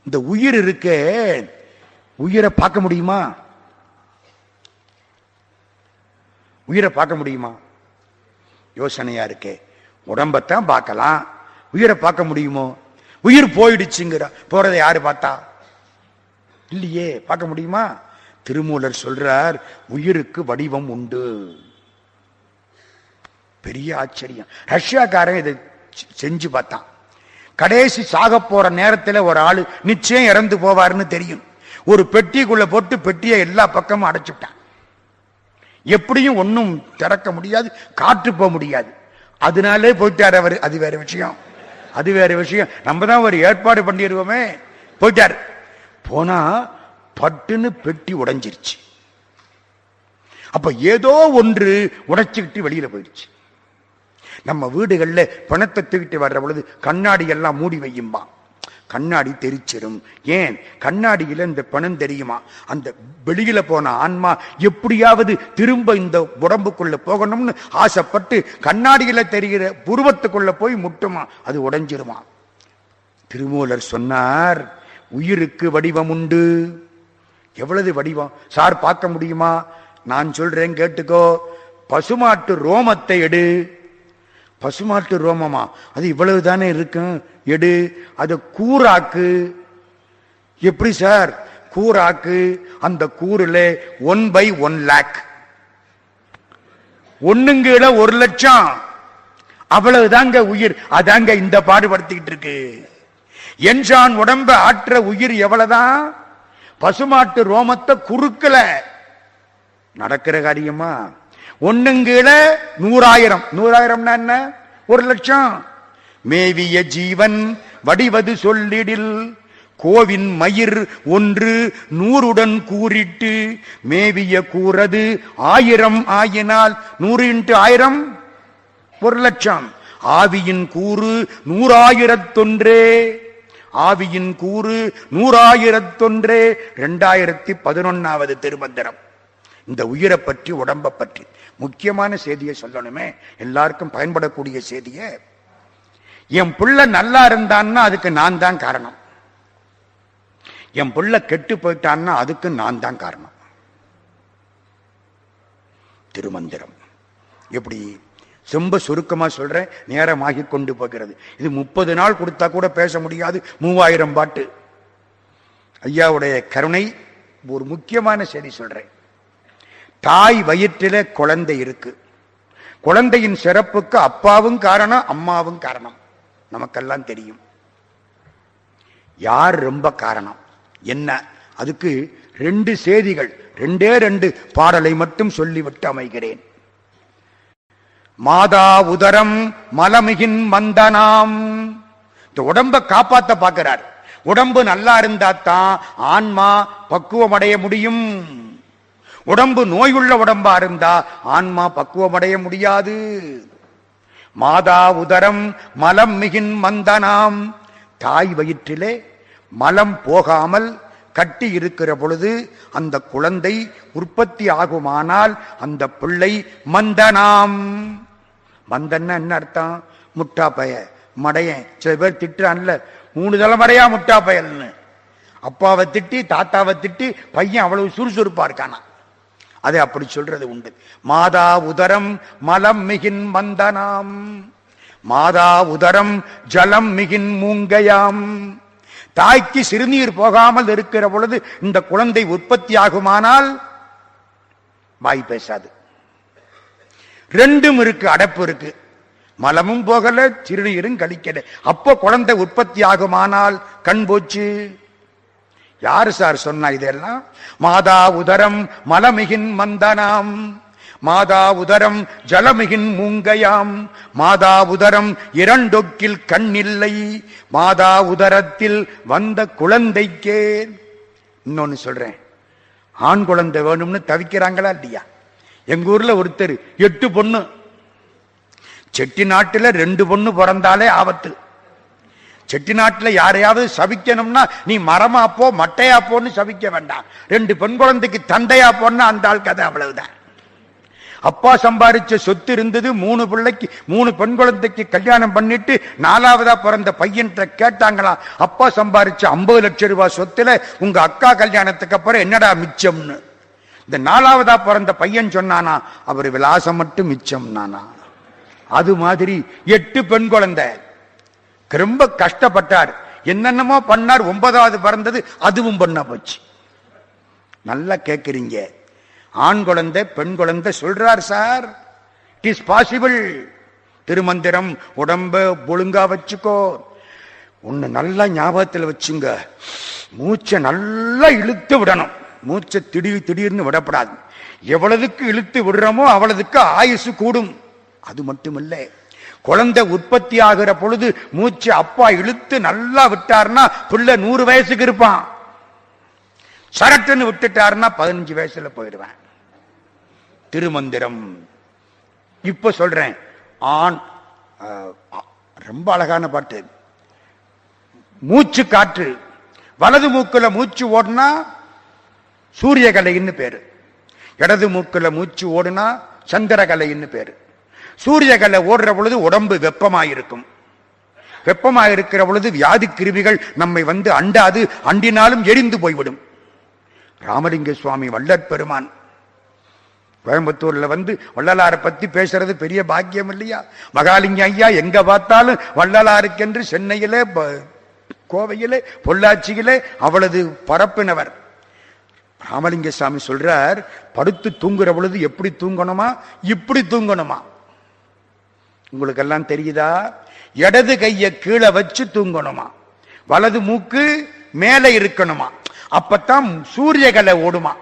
S1: இந்த உயிர் இருக்க, உயிரை பார்க்க முடியுமா? உயிரை பார்க்க முடியுமா? யோசனையா இருக்கே. உடம்பத்தான் பார்க்கலாம், உயிரை பார்க்க முடியுமோ? உயிர் போயிடுச்சுங்கிற, போறதை யாரு பார்த்தா? இல்லையே, பார்க்க முடியுமா? திருமூலர் சொல்றார், உயிருக்கு வடிவம் உண்டு. பெரிய ஆச்சரியம். ரஷ்யாக்காரன் இதை செஞ்சு பார்த்தான். கடைசி சாக போற நேரத்தில் ஒரு ஆளு நிச்சயம் இறந்து போவார்னு தெரியும். ஒரு பெட்டிக்குள்ள போட்டு பெட்டியை எல்லா பக்கமும் அடைச்சுட்டான். எப்படியும் ஒன்னும் திறக்க முடியாது, காற்று போக முடியாது. அதனாலே போயிட்டார் அவர். அது வேற விஷயம், அது வேற விஷயம். நம்ம தான் ஒரு ஏற்பாடு பண்ணிடுவோமே. போயிட்டார். போனா பட்டுன்னு பெட்டி உடைஞ்சிருச்சு. அப்ப ஏதோ ஒன்று உடைச்சுக்கிட்டு வெளியில போயிடுச்சு. நம்ம வீடுகள்ல பணத்தை தூக்கிட்டு வர்ற பொழுது கண்ணாடி எல்லாம் மூடி வையும்பா. கண்ணாடி தெரிச்சிடும். ஏன்? கண்ணாடியில இந்த பணம் தெரியுமா? அந்த வெளியில போன ஆன்மா எப்படியாவது திரும்ப இந்த உடம்புக்குள்ள போகணும்னு ஆசைப்பட்டு கண்ணாடியில தெரிகிற புருவத்துக்குள்ள போய் முட்டுமா, அது உடைஞ்சிருமா. திருமூலர் சொன்னார், உயிருக்கு வடிவம் உண்டு. எவ்வளவு வடிவம் சார், பார்க்க முடியுமா? நான் சொல்றேன் கேட்டுக்கோ. பசுமாட்டு ரோமத்தை எடு. பசுமாட்டு ரோமமா? அது இவ்வளவு தானே இருக்கும். எடு, அதை கூறாக்கு. எப்படி சார் கூறாக்கு? அந்த கூறுல 1/1 lakh, 1/1,00,000, அவ்வளவுதாங்க உயிர். அதாங்க இந்த பாடுபடுத்திக்கிட்டு இருக்கு. என்ஜான் உடம்ப ஆற்ற உயிர் எவ்வளவுதான்? பசுமாட்டு ரோமத்தை குறுக்கல. நடக்கிற காரியமா? 1/100,000. 100,000 என்ன? 1,00,000. மேவிய ஜீவன் வடிவது சொல்லிடில் கோவின் மயிர் 1 கூறிட்டு மேவிய கூறது 1000 ஆயினால் 100 × 1000 1,00,000. ஆவியின் கூறு 100,000. ஆவியின் கூறு 100,000. 2011 திருமந்திரம். இந்த உயிரை பற்றி, உடம்பை பற்றி முக்கியமான செய்தியை சொல்லணுமே, எல்லாருக்கும் பயன்படக்கூடிய செய்தியை. என் புள்ள நல்லா இருந்தான்னா அதுக்கு நான் தான் காரணம். என் புள்ள கெட்டு போயிட்டான்னா அதுக்கு நான் தான் காரணம். திருமந்திரம். எப்படி? ரொம்ப சுருக்கமா சொல்றேன், நேரமாகி கொண்டு போகிறது. இது 30 நாள் கொடுத்தா கூட பேச முடியாது. 3000 பாட்டு. ஐயாவுடைய கருணை. ஒரு முக்கியமான செய்தி சொல்றேன். தாய் வயிற்றில குழந்தை இருக்கு. குழந்தையின் சிறப்புக்கு அப்பாவும் காரணம், அம்மாவும் காரணம். நமக்கெல்லாம் தெரியும். யார் ரொம்ப காரணம் என்ன? அதுக்கு 2 செய்திகள், 2 பாடலை மட்டும் சொல்லிவிட்டு அமைகிறேன். மாதா உதரம் மலமிகின் மந்தனாம். இந்த உடம்ப காப்பாத்த பார்க்கிறார். உடம்பு நல்லா இருந்தாத்தான் ஆன்மா பக்குவம் அடைய முடியும். உடம்பு நோயுள்ள உடம்பா இருந்தா ஆன்மா பக்குவம் அடைய முடியாது. மாதா உதரம் மலம் மிகின் மந்தனாம். தாய் வயிற்றிலே மலம் போகாமல் கட்டி இருக்கிற பொழுது அந்த குழந்தை உற்பத்தி ஆகுமானால் அந்த பிள்ளை மந்தனாம். மந்தன்னா என்ன அர்த்தம்? முட்டா பய, மடையன். சில பேர் திட்டுறான்ல, 3 தலைமுறையா முட்டா பயல்னு. அப்பாவை திட்டி, தாத்தாவை திட்டி, பையன் அவ்வளவு சுறுசுறுப்பா இருக்கானா. அதை அப்படி சொல்றது உண்டு. மாதா உதரம் மலம் மிகின் மந்தனாம். மாதா உதரம் ஜலம் மிகின் மூங்கையாம். தாய்க்கு சிறுநீர் போகாமல் இருக்கிற பொழுது இந்த குழந்தை உற்பத்தி ஆகுமானால் வாய் பேசாது. 2 இருக்கு, அடப்பு இருக்கு. மலமும் போகல, சிறுநீரும் கழிக்கல. அப்போ குழந்தை உற்பத்தி ஆகுமானால் கண் போச்சு. யாரு சார் சொன்னா இதெல்லாம்? மாதா உதரம் மலமிகின் மந்தனாம். மாதா உதரம் ஜலமிகின் மூங்கையாம். மாதா உதரம் 2 கண்ணில்லை. மாதா உதரத்தில் வந்த குழந்தைக்கே. இன்னொன்னு சொல்றேன், ஆண் குழந்தை வேணும்னு தவிக்கிறாங்களா இல்லையா? எங்க ஊர்ல ஒருத்தர் 8 பொண்ணு. செட்டி நாட்டுல 2 பொண்ணு பிறந்தாலே ஆபத்து. செட்டி நாட்டுல யாரையாவது சபிக்கணும்னா நீ மரமா போ, மட்டையா போன்னு சபிக்க வேண்டாம். 2 பெண் குழந்தைக்கு தந்தையா போன்னா அந்த ஆள் கதை அவ்வளவுதான். அப்பா சம்பாதிச்ச சொத்து இருந்தது, 3 பிள்ளைக்கு 3 பெண் குழந்தைக்கு கல்யாணம் பண்ணிட்டு 4வதா பிறந்த பையன் கேட்டாங்களாம், அப்பா சம்பாதிச்ச 50 லட்சம் ரூபாய் சொத்துல உங்க அக்கா கல்யாணத்துக்கு அப்புறம் என்னடா மிச்சம்னு. இந்த 4வதா பிறந்த பையன் சொன்னானா, அவர் விலாசம் மட்டும் மிச்சம் நானா. அது மாதிரி 8 பெண் குழந்தை, ரொம்ப கஷ்டப்பட்டார், என்னென்னமோ பண்ணார். 9வது பிறந்தது, அதுவும் பண்ண போச்சு. நல்லா கேட்கிறீங்க, ஆண் குழந்தை பெண் குழந்தை சொல்றார் sir, it is possible. Thirumanthiram, உடம்ப ஒழுங்கா வச்சுக்கோ. ஒண்ணு நல்லா ஞாபகத்தில் வச்சுங்க, மூச்சை நல்லா இழுத்து விடணும். மூச்சை திடீர்னு விடப்படாது. எவ்வளவுக்கு இழுத்து விடுறோமோ அவ்வளவுக்கு ஆயுசு கூடும். அது மட்டுமில்லை, குழந்தை உற்பத்தி ஆகிற பொழுது மூச்சு அப்பா இழுத்து நல்லா விட்டார்னா பிள்ளை 100 வயசுக்கு இருப்பான். சரட்டுன்னு விட்டுட்டாருன்னா 15 வயசுல போயிடுவேன். திருமந்திரம். இப்ப சொல்றேன், ஆண் ரொம்ப அழகான பாட்டு. மூச்சு காற்று வலது மூக்குல மூச்சு ஓடுனா சூரியகலைன்னு பேரு, இடது மூக்குல மூச்சு ஓடுனா சந்திரகலைன்னு பேரு. சூரியகலை ஓடுற பொழுது உடம்பு வெப்பமாயிருக்கும். வெப்பமாயிருக்கிற பொழுது வியாதி கிருமிகள் நம்மை வந்து அண்டாது, அண்டினாலும் எரிந்து போய்விடும். ராமலிங்க சுவாமி வள்ளற் பெருமான் கோயம்புத்தூர்ல வந்து வள்ளலாரை பத்தி பேசுறது பெரிய பாக்கியம் இல்லையா? மகாலிங்க ஐயா எங்க பார்த்தாலும் வள்ளலாருக்கென்று சென்னையிலே, கோவையிலே, பொள்ளாச்சியிலே அவளது பரப்பினவர். ராமலிங்க சாமி சொல்றார், படுத்து தூங்குற பொழுது எப்படி தூங்கணுமா, இப்படி தூங்கணுமா. உங்களுக்கு எல்லாம் தெரியுதா? இடது கையை கீழே வச்சு தூங்கணுமா, வலது மூக்கு மேலே இருக்கணுமா, அப்பத்தான் சூரியகலை ஓடுமா.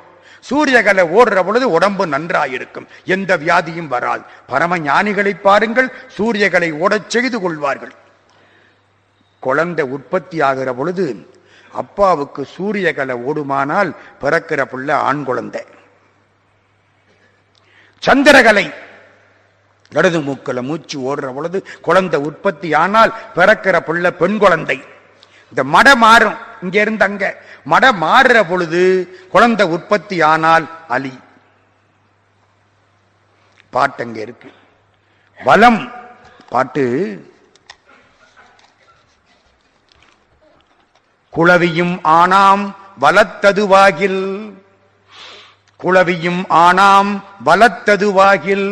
S1: சூரியகலை ஓடுற பொழுது உடம்பு நன்றாயிருக்கும், எந்த வியாதியும் வராது. பரம ஞானிகளை பாருங்கள், சூரியகலை ஓடச் செய்து கொள்வார்கள். குழந்தை உற்பத்தி ஆகிற பொழுது அப்பாவுக்கு சூரியகலை ஓடுமானால் பிறக்கிற பிள்ளை ஆண் குழந்தை. சந்திரகலை இடது மூக்கல மூச்சு ஓடுற பொழுது குழந்தை உற்பத்தி ஆனால் பிறக்கிற பிள்ளை பெண் குழந்தை. இந்த மட மாறும், இங்க இருந்து அங்க மட மாறுற பொழுது குழந்தை உற்பத்தி ஆனால் அலி. பாட்டு அங்க இருக்கு. வலம் பாட்டு. குளவியும் ஆனாம் வலத்ததுவாகில், குளவியும் ஆனாம் வலத்ததுவாகில்,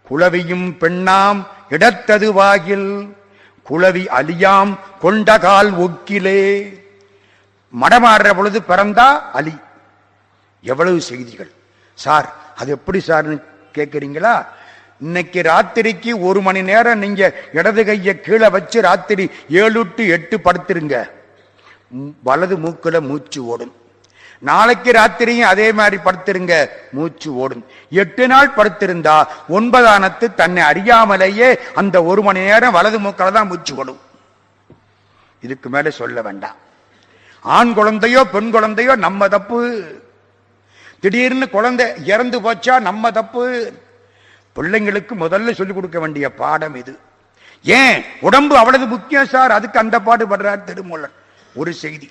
S1: குளவியும் பெண்ணாம் இடத்ததுவாகில், குளவி அலியாம் கொண்டகால் ஒக்கிலே. மடமாடுற பொழுது பிறந்தா அலி. எவ்வளவு செய்திகள் சார், அது எப்படி சார்னு கேட்கிறீங்களா? இன்னைக்கு ராத்திரிக்கு 1 மணி நேரம் நீங்க இடது கையை கீழே வச்சு ராத்திரி 7 to 8 படுத்துருங்க, வலது மூக்குல மூச்சு ஓடும். நாளைக்கு ராத்திரியும் அதே மாதிரி படுத்திருங்க, மூச்சு ஓடும். 8 நாள் படுத்திருந்தா 9ஆனத்து தன்னை அறியாமலேயே அந்த 1 மணி நேரம் வலது மூக்கில தான் மூச்சு ஓடும். இதுக்கு மேல சொல்ல வேண்டாம். ஆண் குழந்தையோ பெண் குழந்தையோ நம்ம தப்பு. திடீர்னு குழந்தை இறந்து போச்சா நம்ம தப்பு. பிள்ளைங்களுக்கு முதல்ல சொல்லிக் கொடுக்க வேண்டிய பாடம் இது. ஏன் உடம்பு அவ்வளவு முக்கியம் சார், அதுக்கு அந்த பாடுபடுறார் திருமூலர். ஒரு செய்தி.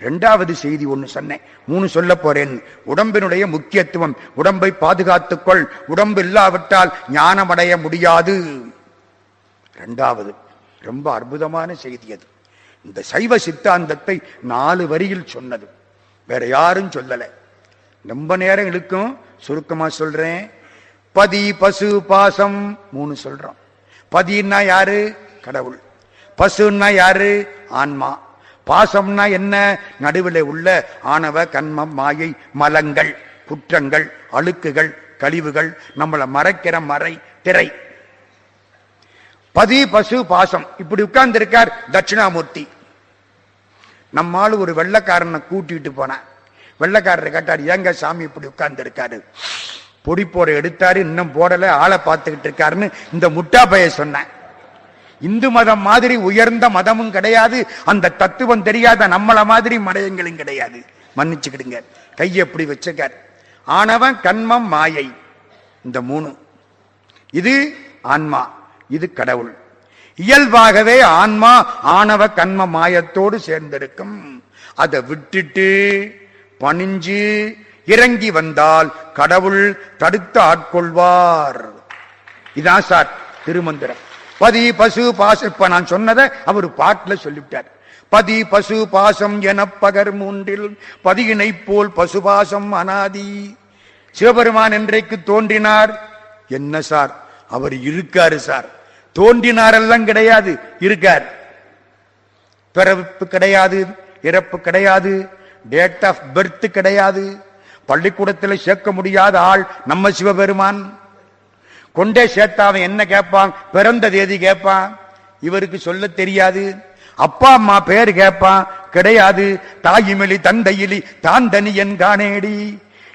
S1: 2வது செய்தி ஒன்னு சொன்னேன், 3 சொல்ல போறேன். உடம்பினுடைய முக்கியத்துவம். உடம்பை பாதுகாத்துக்கொள், உடம்பு இல்லாவிட்டால் ஞானமடைய முடியாது. 2வது ரொம்ப அற்புதமான செய்தி அது. இந்த சைவ சித்தாந்தத்தை 4 வரியில் சொன்னது, வேற யாரும் சொல்லல. ரொம்ப நேரம் இழுக்கும், சுருக்கமா சொல்றேன். பதி பசு பாசம் 3 சொல்றோம். பதின்னா யாரு? கடவுள். பசுன்னா யாரு? ஆன்மா. பாசம்னா என்ன? நடுவில் உள்ள ஆணவ கண்மம் மாயை மலங்கள் குற்றங்கள் அழுக்குகள் கழிவுகள், நம்மளை மறைக்கிற மறை திரை. பதி பசு பாசம். இப்படி உட்கார்ந்து இருக்கார் தட்சிணாமூர்த்தி. நம்மால் ஒரு வெள்ளக்காரனை கூட்டிட்டு போன. வெள்ளக்காரரை கேட்டார், ஏங்க சாமி இப்படி உட்கார்ந்து இருக்காரு? பொடி போட எடுத்தாரு, இன்னும் போடல, ஆளை பார்த்துக்கிட்டு இருக்காருன்னு இந்த முட்டா பைய சொன்ன. இந்து மதம் மாதிரி உயர்ந்த மதமும் கிடையாது, அந்த தத்துவம் தெரியாத நம்மள மாதிரி மடையங்களும் கிடையாது. மன்னிச்சுக்கிடுங்க. கையை எப்படி வச்சுக்கார். ஆணவன் கண்மம் மாயை, இந்த 3. இது ஆன்மா, இது கடவுள். இயல்பாகவே ஆன்மா ஆணவ கண்ம மாயத்தோடு சேர்ந்திருக்கும். அதை விட்டுட்டு பணிஞ்சு இறங்கி வந்தால் கடவுள் தடுத்து ஆட்கொள்வார். இதான் சார் திருமந்திரம். பதி பசு பாசம். இப்ப நான் சொன்னதை அவர் பாட்டுல சொல்லிவிட்டார். பதி பசு பாசம் என பகர் மூன்றில் பதியினை போல் பசுபாசம் அனாதி. சிவபெருமான் என்றைக்கு தோன்றினார்? என்ன சார், அவர் இருக்காரு சார். தோன்றினாரெல்லாம் கிடையாது, இருக்கார். பிறப்பு கிடையாது, இறப்பு கிடையாது, டேட் ஆஃப் பர்த் கிடையாது. பள்ளிக்கூடத்தில் சேர்க்க முடியாத ஆள் நம்ம சிவபெருமான். கொண்டே சேர்த்தாவன் என்ன கேட்பான்? பிறந்த தேதி கேட்பான். இவருக்கு சொல்ல தெரியாது. அப்பா அம்மா பேர் கேட்பான், கிடையாது. தாயிமிலி தந்தையிலி தான் தனியன் காணேடி.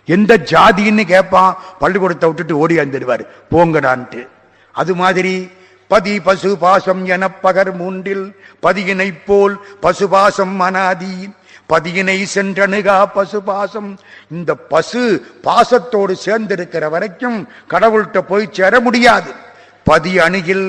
S1: எந்த ஜாதின்னு கேட்பான். பள்ளிக்கூடத்தை விட்டுட்டு ஓடி வந்துடுவார், போங்கடான்ட்டு. அது மாதிரி பதி பசு பாசம் என பகர் மூன்றில் பதியினை போல் பசுபாசம் அனாதி. பதியினை சென்றணுகா பசு பாசம். இந்த பசு பாசத்தோடு சேர்ந்திருக்கிற வரைக்கும் கடவுள்கிட்ட போய் சேர முடியாது. பதி அணுகில்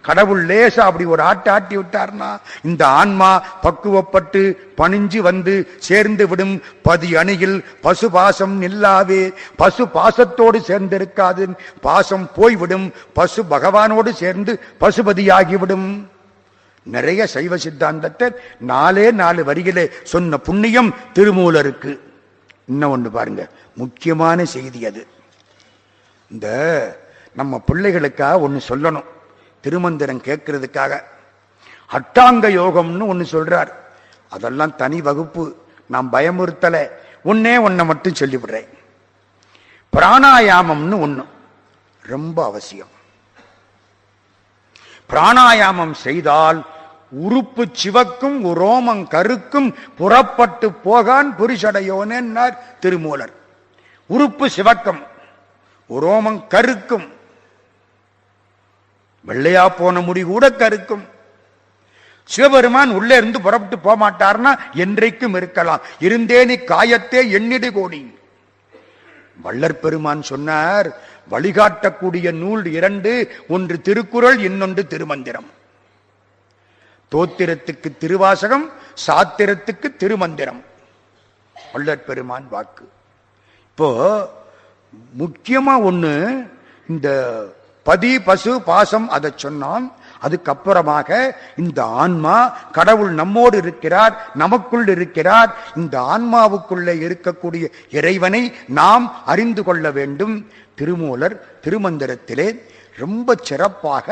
S1: கடவுள் லேசா அப்படி ஒரு ஆட்டி விட்டார்னா இந்த ஆன்மா பக்குவப்பட்டு பணிஞ்சு வந்து சேர்ந்து விடும். பதி அணுகில் பசு பாசம் இல்லாவே. பசு பாசத்தோடு சேர்ந்திருக்காது, பாசம் போய்விடும். பசு பகவானோடு சேர்ந்து பசுபதியாகிவிடும். நிறைய சைவ சித்தாந்தத்தை 4 வரிகளே சொன்ன புண்ணியம் திருமூலருக்கு. இன்னும் ஒன்று பாருங்க, முக்கியமான செய்தி அது. இந்த நம்ம பிள்ளைகளுக்காக ஒன்று சொல்லணும், திருமந்திரம் கேட்கறதுக்காக. அட்டாங்க யோகம்னு ஒன்று சொல்றார். அதெல்லாம் தனி வகுப்பு, நான் பயமுறுத்தலை. ஒன்னை மட்டும் சொல்லிவிடுறேன். பிராணாயாமம்னு ஒன்று ரொம்ப அவசியம். பிராணாயாமம் செய்தால் உறுப்பு சிவக்கும் உரோமம் கருக்கும் புறப்பட்டு போகான் புரிஷடையோனார் திருமூலர். உறுப்பு சிவக்கம், உரோமம் கருக்கும். வெள்ளையா போன முடி கூட கருக்கும். சிவபெருமான் உள்ளே இருந்து புறப்பட்டு போக மாட்டார்னா என்றைக்கும் இருக்கலாம். இருந்தேனி காயத்தே எண்ணிடு கோடி. வள்ளற் பெருமான் சொன்னார், வழிகாட்டக்கூடிய நூல் 2, ஒன்று திருக்குறள், இன்னொன்று திருமந்திரம். தோத்திரத்துக்கு திருவாசகம், சாத்திரத்துக்கு திருமந்திரம். வள்ளற் பெருமான் வாக்கு. இப்போ முக்கியமா ஒண்ணு, இந்த பதி பசு பாசம் அதை சொன்னான். அதுக்கப்புறமாக இந்த ஆன்மா, கடவுள் நம்மோடு இருக்கிறார், நமக்குள் இருக்கிறார். இந்த ஆன்மாவுக்குள்ளே இருக்கக்கூடிய இறைவனை நாம் அறிந்து கொள்ள வேண்டும். திருமூலர் திருமந்திரத்திலே ரொம்ப சிறப்பாக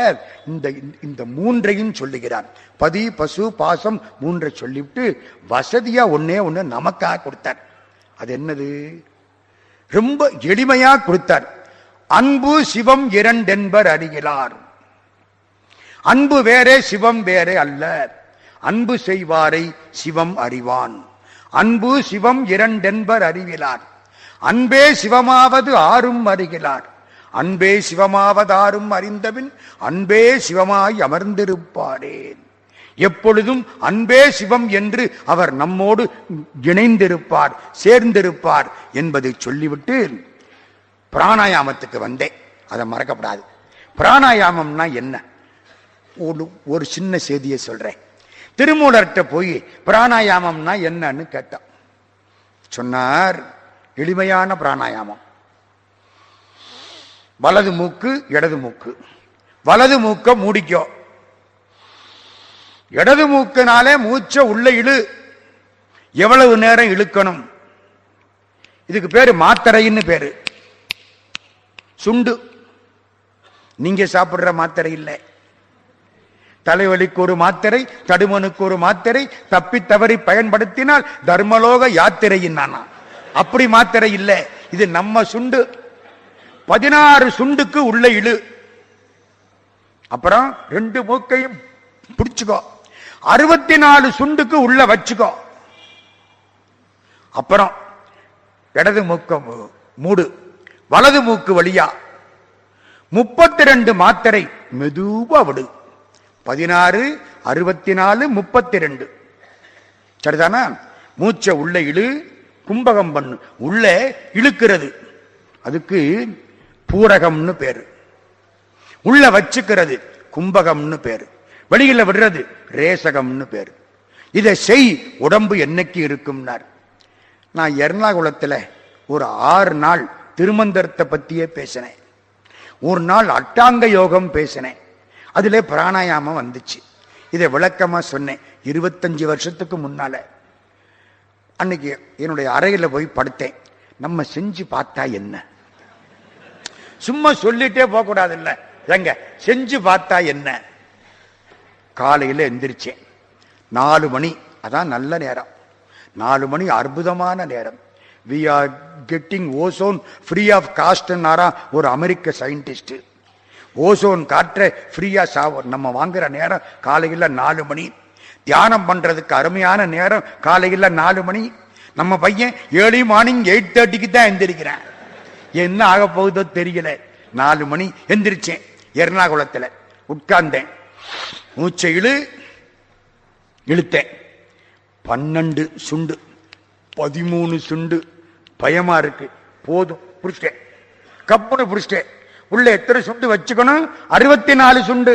S1: இந்த 3ஐயும் சொல்லுகிறார். பதி பசு பாசம் 3 சொல்லிவிட்டு வசதியா ஒண்ணு நமக்காக கொடுத்தார். அது என்னது? ரொம்ப எளிமையா கொடுத்தார். அன்பு சிவம் 2 என்பர் அறிகிறார். அன்பு வேறே, சிவம் வேறே அல்ல. அன்பு செய்வாரை சிவம் அறிவான். அன்பு சிவம் 2 என்பர் அறிவிலார். அன்பே சிவமாவது ஆறும் அறிகிறார். அன்பே சிவமாவதாரும் அறிந்தபின் அன்பே சிவமாய் அமர்ந்திருப்பாரே. எப்பொழுதும் அன்பே சிவம் என்று அவர் நம்மோடு இணைந்திருப்பார், சேர்ந்திருப்பார் என்பதை சொல்லிவிட்டு பிராணாயாமத்துக்கு வந்தேன். அதை மறக்கப்படாது. பிராணாயாமம்னா என்ன? ஒரு சின்ன செய்தியை சொல்றேன். திருமூலர்கிட்ட போய் பிராணாயாமம்னா என்னன்னு கேட்டான். சொன்னார், எளிமையான பிராணாயாமம். வலது மூக்கு இடது மூக்கு. வலது மூக்க மூடிக்கோ. இடது மூக்குனாலே மூச்ச உள்ள இழு. எவ்வளவு நேரம் இழுக்கணும்? இதுக்கு பேரு மாத்திரைன்னு பேரு. சுண்டு. நீங்க சாப்பிடுற மாத்திரை இல்லை. தலைவலிக்கு ஒரு மாத்திரை, தடுமனுக்கு ஒரு மாத்திரை, தப்பி தவறி பயன்படுத்தினால் தர்மலோக யாத்திரையின் நானா. அப்படி மாத்திரை இல்லை. இது நம்ம சுண்டு. 16 சுண்டுக்கு உள்ள இழு. அப்புறம் 2 மூக்கையும் பிடிச்சுக்கோ. 64 சுண்டுக்கு உள்ள வச்சுக்கோ. அப்புறம் இடது மூக்க மூடு. வலது மூக்கு வழியா 32 மாத்திரை மெதுவா விடு. 16, 64, 32. சரிதானா? மூச்ச உள்ள இழு, கும்பகம் பண்ணு. உள்ள இழுக்கிறது அதுக்கு பூரகம்னு பேரு. உள்ள வச்சுக்கிறது கும்பகம்னு பேரு. வெளியில விடுறது ரேசகம்னு பேரு. இதை செய், உடம்பு என்னைக்கு இருக்கும்னார். நான் எர்ணாகுளத்தில் ஒரு 6 நாள் திருமந்திரத்தை பத்தியே பேசினேன். ஒரு நாள் அட்டாங்க யோகம் பேசினேன். அதிலே பிராணாயாமம் வந்துச்சு. இதை விளக்கமா சொன்னேன். 25 வருஷத்துக்கு முன்னால அன்னைக்கு என்னுடைய அறையில போய் படுத்தேன். நம்ம செஞ்சு பார்த்தா என்ன, சும்மா சொல்லிட்டே போக கூடாது இல்ல, எங்க செஞ்சு பார்த்தா என்ன. காலையில எந்திரிச்சேன். 4 மணி, அதான் நல்ல நேரம். 4 மணி அற்புதமான நேரம். we are getting ozone free of cost ஒரு அமெரிக்க சயின்டிஸ்ட். ஓசோன் காற்றை ஃப்ரீயா நம்ம வாங்குற நேரம் காலையில் 4 மணி. தியானம் பண்றதுக்கு அருமையான நேரம் காலையில் 4 மணி. நம்ம பையன் ஏர்லி மார்னிங் 8:30க்கு தான் எந்திரிக்கிறேன். என்ன ஆக போகுதோ தெரியல. 4 மணி எந்திரிச்சேன். எர்ணாகுளத்தில் உட்கார்ந்தேன். மூச்சை இழுத்தேன். 12 சுண்டு, 13 சுண்டு. பயமா இருக்கு. போதும், புடிச்சிட்டேன். கப்புன்னு புடிச்சிட்டேன். உள்ள எத்தனை சுண்டு வச்சுக்கணும்? 64 சுண்டு.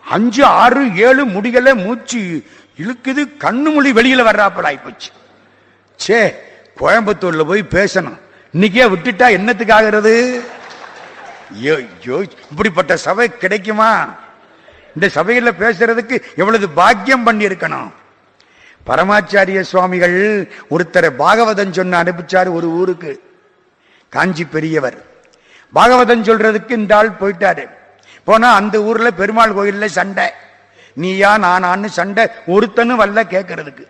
S1: 5, 6, 7 முடியல. மூச்சு இழுக்குது. கண்ணு மொழி வெளியில வர்றாப்பல ஆயிப்போச்சு. சே, கோயம்புத்தூர்ல போய் பேசணும். இன்னைக்கே விட்டுட்டா என்னத்துக்கு ஆகிறது? இப்படிப்பட்ட சபை கிடைக்குமா? இந்த சபையில பேசுறதுக்கு எவ்வளவு பாக்கியம் பண்ணி இருக்கணும். பரமாச்சாரிய சுவாமிகள் ஒருத்தரை பாகவதம் சொன்ன அனுப்பிச்சாரு ஒரு ஊருக்கு. காஞ்சி பெரியவர் பாகவதம் சொல்றதுக்கு இந்த ஆள் போயிட்டாரு. போனா அந்த ஊர்ல பெருமாள் கோயில்ல சண்டை. நீயா நானான்னு சண்டை. ஒருத்தனும் வரல கேட்கறதுக்கு.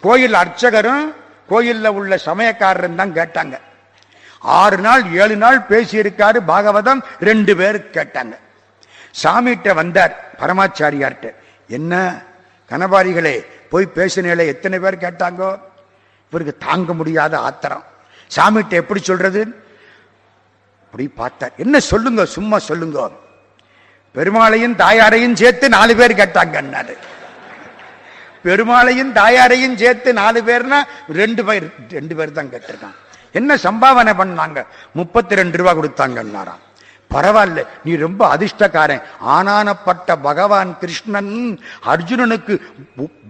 S1: கோயில் அர்ச்சகரும் கோயில்ல உள்ள சமயக்காரரும் தான் கேட்டாங்க. 6 நாள் 7 நாள் பேசி இருக்காரு பாகவதம். 2 பேர் கேட்டாங்க. சாமிகிட்ட வந்தார் பரமாச்சாரியார்ட்ட. என்ன கனபாரிகளே, போய் பேசினேல எத்தனை பேர் கேட்டாங்க? இவருக்கு தாங்க முடியாத ஆத்திரம். சாமிகிட்ட எப்படி சொல்றது? அப்படி பார்த்தார். என்ன சொல்லுங்க, சும்மா சொல்லுங்க. பெருமாளையும் தாயாரையும் சேர்த்து 4 பேர் கேட்டாங்க. பெருமாளையும் தாயாரையும் சேர்த்து 4 பேர்னா 2 பேர் தான் கேட்டிருக்கான். என்ன சம்பாவனை பண்ணாங்க? 32 ரூபாய் கொடுத்தாங்கன்னாராம். பரவாயில்ல, நீ ரொம்ப அதிர்ஷ்டக்காரன். ஆனானப்பட்ட பகவான் கிருஷ்ணன் அர்ஜுனனுக்கு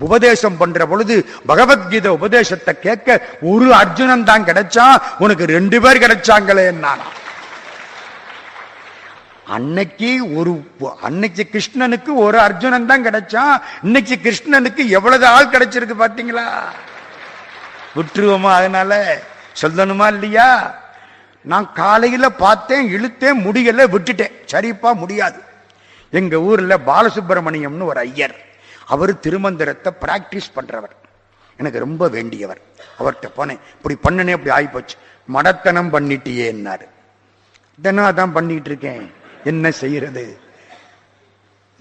S1: உபதேசம் பண்ற பொழுது பகவத்கீதை உபதேசத்தை கேட்க ஒரு அர்ஜுனன் தான் கிடைச்சா, உனக்கு 2 பேர் கிடைச்சாங்களே. அன்னைக்கு கிருஷ்ணனுக்கு ஒரு அர்ஜுனன் தான் கிடைச்சான். இன்னைக்கு கிருஷ்ணனுக்கு எவ்வளவு ஆள் கிடைச்சிருக்கு பாத்தீங்களா? விட்டுருவோமா? அதனால சொல்லணுமா இல்லையா? நான் காலையில பார்த்தேன், இழுத்தேன், முடியல, விட்டுட்டேன். சரிப்பா, முடியாது. எங்க ஊர்ல பாலசுப்பிரமணியம்னு ஒரு ஐயர். அவர் திருமந்திரத்தை பிராக்டிஸ் பண்றவர். எனக்கு ரொம்ப வேண்டியவர். அவர்கிட்ட போனேன். இப்படி பண்ணனே, இப்படி ஆயிப்போச்சு. மடத்தனம் பண்ணிட்டியே என்னாரு. தினம் அதான் பண்ணிட்டு இருக்கேன், என்ன செய்யறது?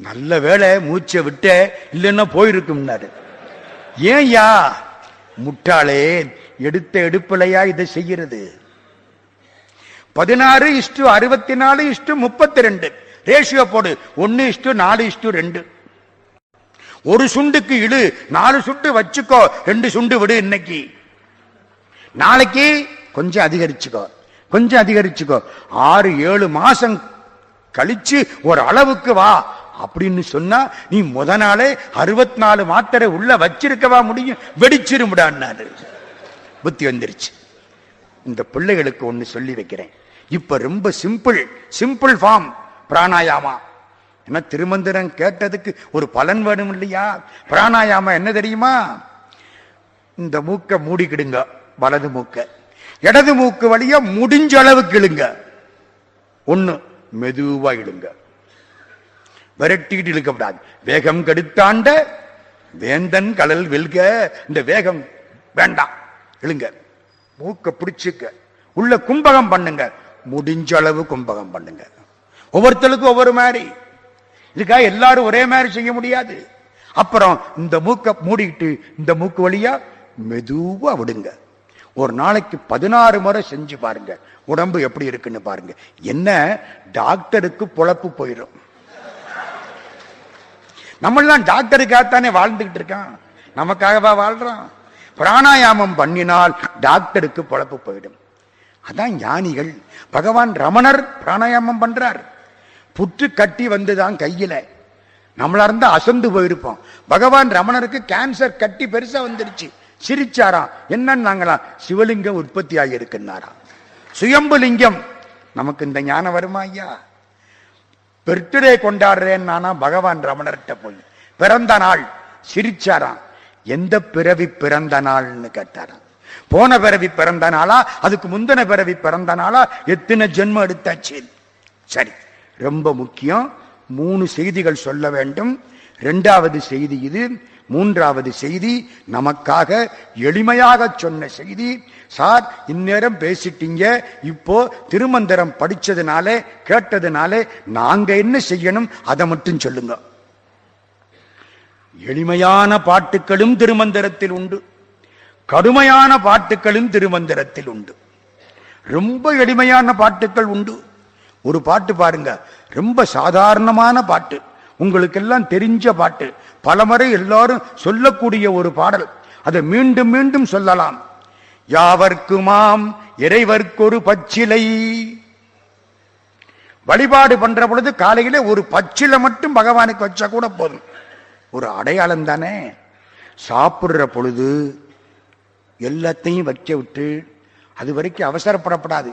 S1: நல்ல வேளை மூச்சை விட்ட, இல்லைன்னா போயிருக்கும்னாரு. ஏன் யா முட்டாளே, எடுத்த எடுப்பிலையா இதை செய்யறது? 16:64:32 ரேஷியோ போடு. 1:4:2. ஒரு சுண்டுக்கு இழு, 4 சுண்டு வச்சுக்கோ, 2 சுண்டு விடு. இன்னைக்கு நாளைக்கு கொஞ்சம் அதிகரிச்சுக்கோ, கொஞ்சம் அதிகரிச்சுக்கோ. 6-7 மாசம் கழிச்சு ஒரு அளவுக்கு வா அப்படின்னு சொன்னா, நீ முத நாளே 64 மாத்திரை உள்ள வச்சிருக்கவா முடியும்? வெடிச்சிருமுடான்னாரு. புத்தி வந்துருச்சு. இந்த பிள்ளைகளுக்கு ஒண்ணு சொல்லி வைக்கிறேன். இப்ப ரொம்ப சிம்பிள் ஃபார்ம் பிராணாயாமா. ஏன்னா திருமந்திரம் கேட்டதுக்கு ஒரு பலன் வேணும் இல்லையா? பிராணாயாமா என்ன தெரியுமா? இந்த மூக்க மூடிக்கிடுங்க, வலது மூக்க. இடது மூக்கு வழியா முடிஞ்ச அளவுக்கு இழுங்க. 1 மெதுவா இழுங்க, விரட்டிட்டு இழுக்கப்படாது. வேகம் கெடுத்தாண்ட வேந்தன் கடல் வெல்க. இந்த வேகம் வேண்டாம், இழுங்க. மூக்க பிடிச்சுக்க, உள்ள கும்பகம் பண்ணுங்க. முடிஞ்ச அளவு கும்பகம் பண்ணுங்க. ஒவ்வொருத்தருக்கும் ஒவ்வொரு மாதிரி. இதுக்காக எல்லாரும் ஒரே மாதிரி செய்ய முடியாது. அப்புறம் இந்த மூக்க மூடிட்டு இந்த மூக்கு வழியா மெதுவா விடுங்க. ஒரு நாளைக்கு 16 முறை செஞ்சு பாருங்க. உடம்பு எப்படி இருக்குன்னு பாருங்க. என்ன டாக்டருக்கு பொழப்பு போயிடும். நம்மளாம் டாக்டருக்காகத்தானே வாழ்ந்துகிட்டு இருக்கான், நமக்காகவா வாழ்றான்? பிராணாயாமம் பண்ணினால் டாக்டருக்கு பொழப்பு போயிடும். அதான் ஞானிகள். பகவான் ரமணர் பிராணாயாமம் பண்றார். புற்று கட்டி வந்துதான் கையில. நம்மளா இருந்தா அசந்து போயிருப்போம். பகவான் ரமணருக்கு கேன்சர் கட்டி பெருசா வந்துருச்சு. சிரிச்சாராம். என்னன்னாங்களாம், சிவலிங்கம் உற்பத்தி ஆகியிருக்குன்னாராம். சுயம்புலிங்கம். நமக்கு இந்த ஞானம் வருமா ஐயா? பர்த்டே கொண்டாடுறேன் நானா பகவான் ரமணர்கிட்ட போய் பிறந்த நாள் சிரிச்சாராம். எந்த பிறவி பிறந்த நாள்னு கேட்டாராம். போன பிறவி பிறந்த நாளா, அதுக்கு முந்தின பிறவி பிறந்த நாளா, எத்தனை ஜென்மம் எடுத்தாச்சு? சரி, ரொம்ப முக்கியம். 3 செய்திகள் சொல்ல வேண்டும். 2வது செய்தி இது. 3வது செய்தி நமக்காக எளிமையாக சொன்ன செய்தி. சார், இந்நேரம் பேசிட்டீங்க, இப்போ திருமந்திரம் படிச்சதுனாலே கேட்டதுனாலே நாங்க என்ன செய்யணும் அதை மட்டும் சொல்லுங்க. எளிமையான பாட்டுக்களும் திருமந்திரத்தில் உண்டு, கடுமையான பாட்டுக்களும் திருமந்திரத்தில் உண்டு. ரொம்ப எளிமையான பாட்டுக்கள் உண்டு. ஒரு பாட்டு பாருங்க, ரொம்ப சாதாரணமான பாட்டு, உங்களுக்கெல்லாம் தெரிஞ்ச பாட்டு, பலமுறை எல்லாரும் சொல்லக்கூடிய ஒரு பாடல். அதை மீண்டும் மீண்டும் சொல்லலாம். யாவர்க்குமாம் இறைவர்க்கொரு பச்சிலை. வழிபாடு பண்ற பொழுது காலையில ஒரு பச்சிலை மட்டும் பகவானுக்கு வச்சா கூட போதும், ஒரு அடையாளம் தானே. சாப்பிடுற பொழுது எல்லாத்தையும் வைக்க விட்டு அது வரைக்கும் அவசரப்படப்படாது.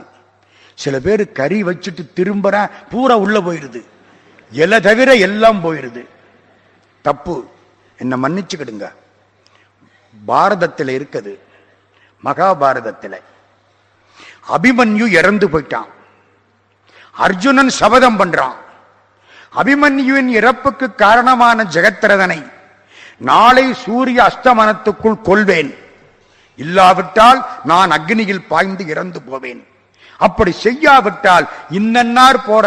S1: சில பேர் கறி வச்சுட்டு திரும்பற பூரா உள்ள போயிருது, இலை தவிர எல்லாம் போயிருது. தப்பு, என்ன மன்னிச்சுக்கிடுங்க. பாரதத்தில் இருக்குது, மகாபாரதத்தில் அபிமன்யு இறந்து போயிட்டான். அர்ஜுனன் சபதம் பண்றான், அபிமன்யுவின் இறப்புக்கு காரணமான ஜெகத்ரதனை நாளை சூரிய அஸ்தமனத்துக்குள் கொல்வேன், இல்லாவிட்டால் நான் அக்னியில் பாய்ந்து இறந்து போவேன். அப்படி செய்யாவிட்டால் இன்னன்னார் போற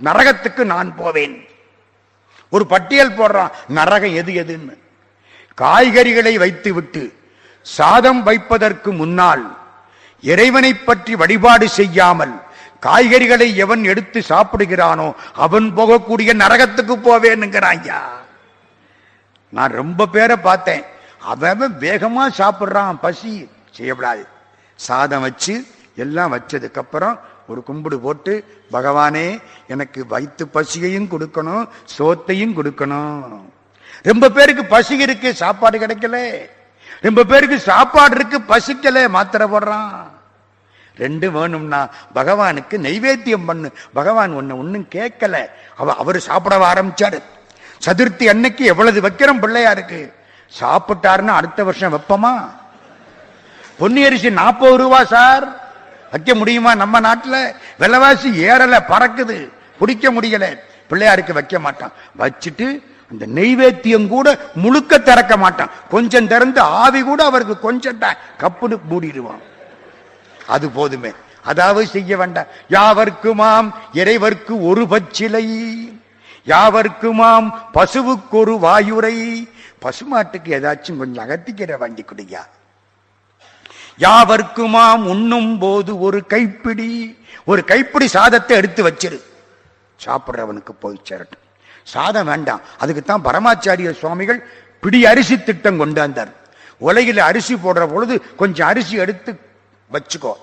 S1: நரகத்துக்கு நான் போவேன். ஒரு பட்டியல் போடுறான், நரகம் எது எதுன்னு. காய்கறிகளை வைத்து விட்டு சாதம் வைப்பதற்கு முன்னால் இறைவனை பற்றி வழிபாடு செய்யாமல் காய்கறிகளை எவன் எடுத்து சாப்பிடுகிறானோ அவன் போகக்கூடிய நரகத்துக்கு போவேன்னுங்கிறான். நான் ரொம்ப பேரை பார்த்தேன், அவன் வேகமா சாப்பிடுறான், பசி செய்யப்படாது. சாதம் வச்சு எல்லாம் வச்சதுக்கு அப்புறம் ஒரு கும்பிடு போட்டு, பகவானே எனக்கு வயிற்று பசியையும் கொடுக்கணும், சோத்தையும் கொடுக்கணும். ரொம்ப பேருக்கு பசி இருக்கு, சாப்பாடு கிடைக்கல. ரொம்ப பேருக்கு சாப்பாடு இருக்கு, பசிக்கல, மாத்திரை போடுறான். 2 வேணும்னா பகவானுக்கு நைவேத்தியம் பண்ணு. பகவான் ஒன்னும் கேட்கல, அவரு சாப்பிட ஆரம்பிச்சாரு. சதுர்த்தி அன்னைக்கு எவ்வளவு வைக்கிறோம் பிள்ளையாருக்கு, சாப்பிட்டாருன்னா அடுத்த வருஷம் வைப்போமா? பொன்னி அரிசி 40 ரூபா சார், வைக்க முடியுமா? நம்ம நாட்டுல விலைவாசி ஏறல, பறக்குது, பிடிக்க முடியல. பிள்ளையாருக்கு வைக்க மாட்டான். வச்சுட்டு அந்த நெய்வேத்தியம் கூட முழுக்க திறக்க மாட்டான், கொஞ்சம் திறந்து ஆவி கூட அவருக்கு கொஞ்சம் கப்புனு மூடிடுவான். அது போதுமே, அதாவது செய்ய வேண்டாம். யாவர்க்குமாம் இறைவர்க்கு ஒரு பச்சிலை, யாவர்க்குமாம் பசுவுக்கு ஒரு வாயுரை. பசுமாட்டுக்கு ஏதாச்சும் கொஞ்சம் அகத்திக்கிற வாங்கி கொடுயா. யாவர்க்குமாம் உண்ணும் போது ஒரு கைப்பிடி, ஒரு கைப்பிடி சாதத்தை எடுத்து வச்சிரு, சாப்பிடுறவனுக்கு போய் சேரட்டும். சாதம் வேண்டாம், அதுக்குத்தான் பரமாச்சாரிய சுவாமிகள் பிடி அரிசி திட்டம் கொண்டாந்தார். உலகில் அரிசி போடுற பொழுது கொஞ்சம் அரிசி எடுத்து வச்சுக்கோ,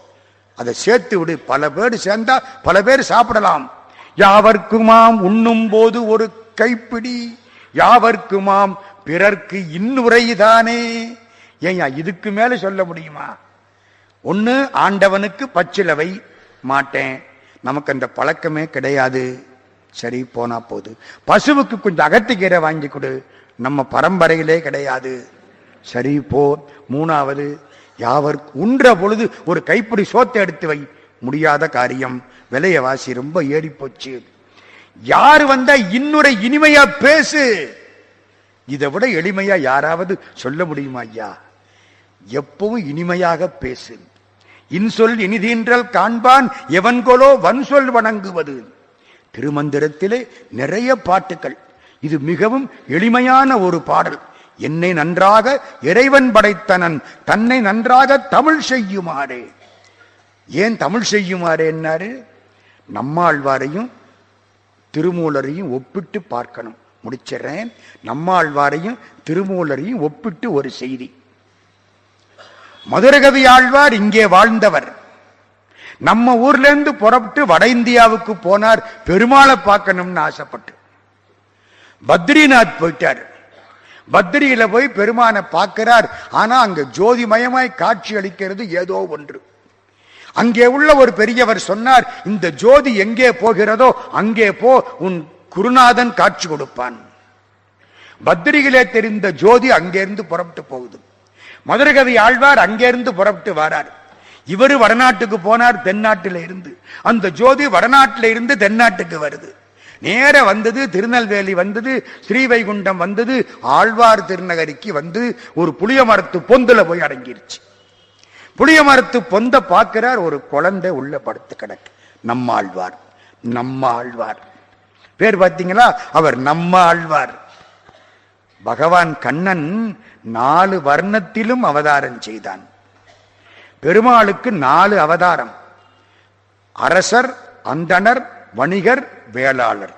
S1: அதை சேர்த்து விடு, பல பேர் சேர்ந்தா பல பேர் சாப்பிடலாம். யாவர்க்குமாம் உண்ணும் போது ஒரு கைப்பிடி, யாவர்க்குமாம் பிறர்க்கு இன்னுரைதானே. ஏன் இதுக்கு மேல சொல்ல முடியுமா? ஒண்ணு ஆண்டவனுக்கு பச்சிலவை மாட்டேன், நமக்கு அந்த பழக்கமே கிடையாது, சரி போனா போது. பசுவுக்கு கொஞ்சம் அகத்திக்கீரை வாங்கி கொடு, நம்ம பரம்பரையிலே கிடையாது, சரி போ. 3வது, யாவர் உண்ற பொழுது ஒரு கைப்பிடி சோத்தை எடுத்து வை, முடியாத காரியம், விலையவாசி ரொம்ப ஏறி போச்சு. யாரு வந்தா இன்னொரு இனிமையா பேசு, இதை விட எளிமையா யாராவது சொல்ல முடியுமா ஐயா? எப்பவும் இனிமையாக பேசு. இன்சொல் இனிதீன்றல் காண்பான் எவன்கொலோ வன்சொல் வணங்குவது. திருமந்திரத்திலே நிறைய பாட்டுக்கள், இது மிகவும் எளிமையான ஒரு பாடல். என்னை நன்றாக இறைவன் படைத்தனன், தன்னை நன்றாக தமிழ் செய்யுமாறே. ஏன் தமிழ் செய்யுமாறே என்னாரு? நம்மாழ்வாரையும் திருமூலரையும் ஒப்பிட்டு பார்க்கணும். முடிச்சிடறேன். நம்மாழ்வாரையும் திருமூலரையும் ஒப்பிட்டு ஒரு செய்தி. மதுரகவி ஆழ்வார் இங்கே வாழ்ந்தவர். நம்ம ஊர்ல இருந்து புறப்பட்டு வட இந்தியாவுக்கு போனார், பெருமாளை பார்க்கணும்னு ஆசைப்பட்டு. பத்ரிநாத் போயிட்டார். பத்ரியில போய் பெருமானை பார்க்கிறார். ஆனா அங்க ஜோதிமயமாய் காட்சி அளிக்கிறது ஏதோ ஒன்று. அங்கே உள்ள ஒரு பெரியவர் சொன்னார், இந்த ஜோதி எங்கே போகிறதோ அங்கே போ, உன் குருநாதன் காட்சி கொடுப்பான். பத்ரியிலே தெரிந்த ஜோதி அங்கிருந்து புறப்பட்டு போகுது. மதுரகவி ஆழ்வார் அங்கிருந்து புறப்பட்டு வரார். இவரு வடநாட்டுக்கு போனார், தென்னாட்டில இருந்து. அந்த ஜோதி வடநாட்டில இருந்து தென்னாட்டுக்கு வருது. நேர வந்தது, திருநெல்வேலி வந்தது, ஸ்ரீவைகுண்டம் வந்தது, ஆழ்வார் திருநகரிக்கு வந்து ஒரு புளிய மரத்து பொந்துல போய் அடங்கிருச்சு. புளிய மரத்து பொந்த பார்க்கிறார், ஒரு குழந்தை உள்ள படுத்து கிடக்கு. நம்மாழ்வார். நம்மாழ்வார் பேர் பார்த்தீங்களா? அவர் நம்மாழ்வார். பகவான் கண்ணன் 4 வர்ணத்திலும் அவதாரம் செய்தான். பெருமாளுக்கு 4 அவதாரம். அரசர், அந்தணர், வணிகர், வேளாளர்.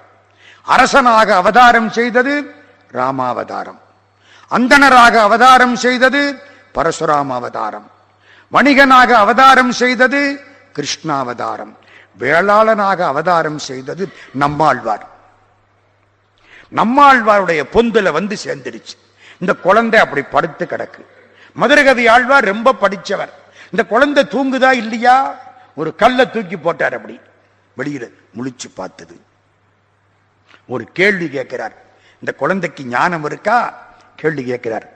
S1: அரசனாக அவதாரம் செய்தது ராமாவதாரம். அந்தணராக அவதாரம் செய்தது பரசுராம அவதாரம். வணிகனாக அவதாரம் செய்தது கிருஷ்ணாவதாரம். வேளாளனாக அவதாரம் செய்தது நம்மாழ்வார். நம்மாழ்வாருடைய பொந்துல வந்து சேர்ந்துருச்சு. இந்த குழந்தை அப்படி படுத்து கிடக்கு. மதுரகவி ஆழ்வார் ரொம்ப படிச்சவர். இந்த குழந்தை தூங்குதா இல்லையா? ஒரு கல்லை தூக்கி போட்டார். அப்படி வெளியில முழிச்சு பார்த்தது. ஒரு கேள்வி கேட்கிறார். இந்த குழந்தைக்கு ஞானம் இருக்கா? கேள்வி கேட்கிறார்.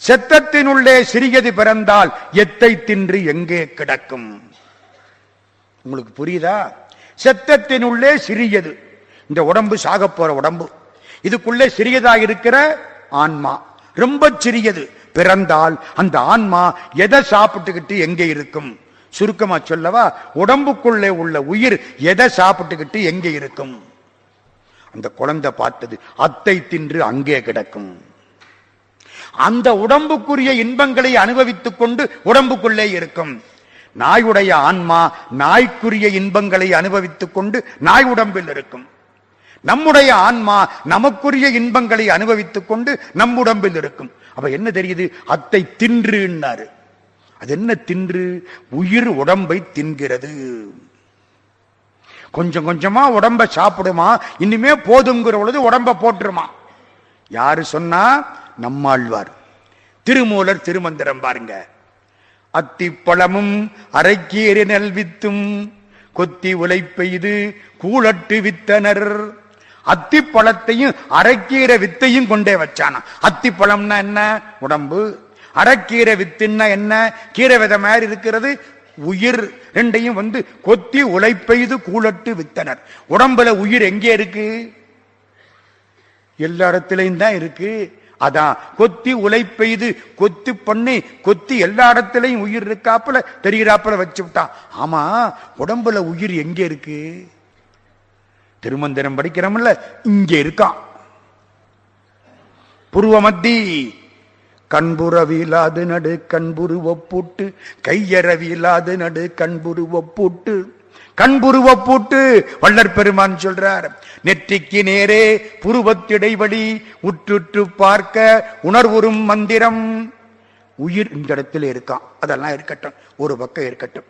S1: செத்தத்தினுள்ளே சிறியது பிறந்தால் எத்தை தின்று எங்கே கிடக்கும்? உங்களுக்கு புரியுதா? செத்தத்தினுள்ளே சிறியது, இந்த உடம்பு சாக போற உடம்பு, இதுக்குள்ளே சிறியதாக இருக்கிற ஆன்மா, ரொம்ப சிறியது. பிறந்தால் அந்த ஆன்மா எதை சாப்பிட்டுக்கிட்டு எங்கே இருக்கும்? சுருக்கமா சொல்லவா, உடம்புக்குள்ளே உள்ள உயிர் எதை சாப்பிட்டுக்கிட்டு எங்கே இருக்கும்? அந்த குழந்தை பார்த்தது, அத்தை தின்று அங்கே கிடக்கும். அந்த உடம்புக்குரிய இன்பங்களை அனுபவித்துக் கொண்டு உடம்புக்குள்ளே இருக்கும். நாயுடைய ஆன்மா நாய்க்குரிய இன்பங்களை அனுபவித்துக் கொண்டு நாய் உடம்பில் இருக்கும். நம்முடைய ஆன்மா நமக்குரிய இன்பங்களை அனுபவித்துக் கொண்டு நம் உடம்பில் இருக்கும். அப்ப என்ன தெரியுது? அத்தை தின்றுன்னாரு. அது என்ன தின்று? உயிர் உடம்பை தின்கிறது. கொஞ்சம் கொஞ்சமா உடம்ப சாப்பிடுமா, இனிமே போதுங்கிற பொழுது உடம்ப போட்டுருமா. யாரு சொன்னா? நம்மாழ்வார். திருமூலர் திருமந்திரம் பாருங்க. அத்திப்பழமும் அரைக்கீரை நல்வித்தும் கொத்தி உழைப்பெய்து கூழட்டு வித்தனர். அத்திப்பழத்தையும் அரைக்கீரை வித்தையும் கொண்டே வச்சானா. அத்திப்பழம்னா என்ன? உடம்பு. அரைக்கீரை வித்துன்னா என்ன? கீரை விதை மாதிரி இருக்கிறது உயிர். ரெண்டையும் வந்து கொத்தி உழைப்பெய்து கூழட்டு வித்தனர். உடம்புல உயிர் எங்கே இருக்கு? எல்லா இடத்திலையும் தான் இருக்கு. அதான் கொத்தி உழைப்பெய்து, கொத்தி பண்ணி கொத்தி எல்லா இடத்திலையும் உயிர் இருக்காப்புல தெரிகிறாப்புல வச்சு விட்டான். ஆமா, உடம்புல உயிர் எங்க இருக்கு? திருமந்திரம் படிக்கிறோம்ல, இங்க இருக்கான். புருவ மத்தி கண்புறவிலாது நடு கண்புரு ஒப்பூட்டு, கையறவிலாது நடு கண்புரு ஒப்பூட்டு. கண்புருவ பூட்டு வள்ளற் பெருமான் சொல்றார். நெற்றிக்கு நேரே புருவத்திடைவெளி உற்றுற்று பார்க்க உணர்வுறும் மந்திரம். உயிர் இந்த இடத்துல இருக்கான். அதெல்லாம் இருக்கட்டும், ஒரு பக்கம் இருக்கட்டும்.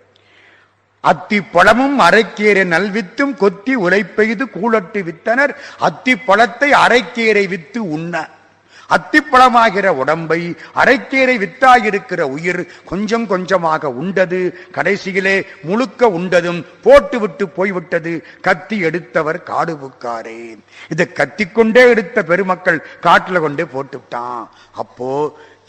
S1: அத்தி பழமும் அரைக்கீரை நல்வித்தும் கொத்தி உழைப்பெய்து கூழட்டு வித்தனர். அத்தி பழத்தை அரைக்கீரை வித்து உண்ண. அத்திப்பழமாகிற உடம்பை அரைக்கீரை வித்தாயிருக்கிற உயிர் கொஞ்சம் கொஞ்சமாக உண்டது. கடைசியிலே முழுக்க உண்டதும் போட்டு விட்டு போய்விட்டது. கத்தி எடுத்தவர் காடு புக்காரே. இதை கத்திக்கொண்டே எடுத்த பெருமக்கள் காட்டுல கொண்டே போட்டுவிட்டான். அப்போ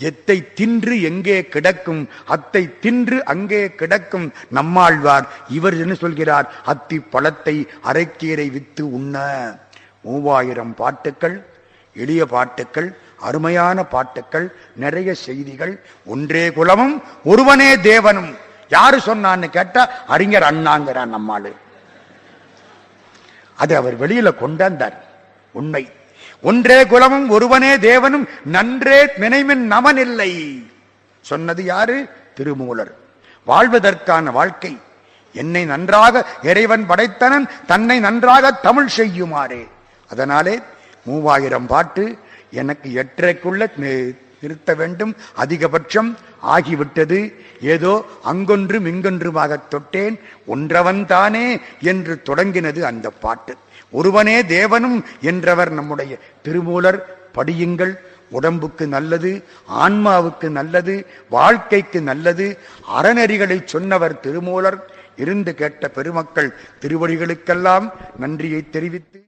S1: எத்தை தின்று எங்கே கிடக்கும்? அத்தை தின்று அங்கே கிடக்கும். நம்மாழ்வார் இவர் என்ன சொல்கிறார்? அத்தி பழத்தை அரைக்கீரை வித்து உண்ண. 3000 பாட்டுக்கள், எளிய பாட்டுக்கள், அருமையான பாட்டுக்கள், நிறைய செய்திகள். ஒன்றே குலமும் ஒருவனே தேவனும். யாரு சொன்னான்னு கேட்டா அறிஞர் அண்ணாங்கிறான் நம்மாளு. அது அவர் வெளியில கொண்டாந்தார். உண்மை. ஒன்றே குலமும் ஒருவனே தேவனும் நன்றே நினைமின் நமன் இல்லை சொன்னது யாரு? திருமூலர். வாழ்வதற்கான வாழ்க்கை. என்னை நன்றாக இறைவன் படைத்தனன், தன்னை நன்றாக தமிழ் செய்யுமாறே. அதனாலே 3000 பாட்டு எனக்கு 8:30க்குள்ள நிறுத்த வேண்டும். அதிகபட்சம் ஆகிவிட்டது. ஏதோ அங்கொன்றும் இங்கொன்றுமாக தொட்டேன். ஒன்றவன் தானே என்று தொடங்கினது அந்த பாட்டு. ஒருவனே தேவனும் என்றவர் நம்முடைய திருமூலர். படியுங்கள், உடம்புக்கு நல்லது, ஆன்மாவுக்கு நல்லது, வாழ்க்கைக்கு நல்லது. அறநெறிகளை சொன்னவர் திருமூலர். இருந்து கேட்ட பெருமக்கள் திருவடிகளுக்கெல்லாம் நன்றியை தெரிவித்து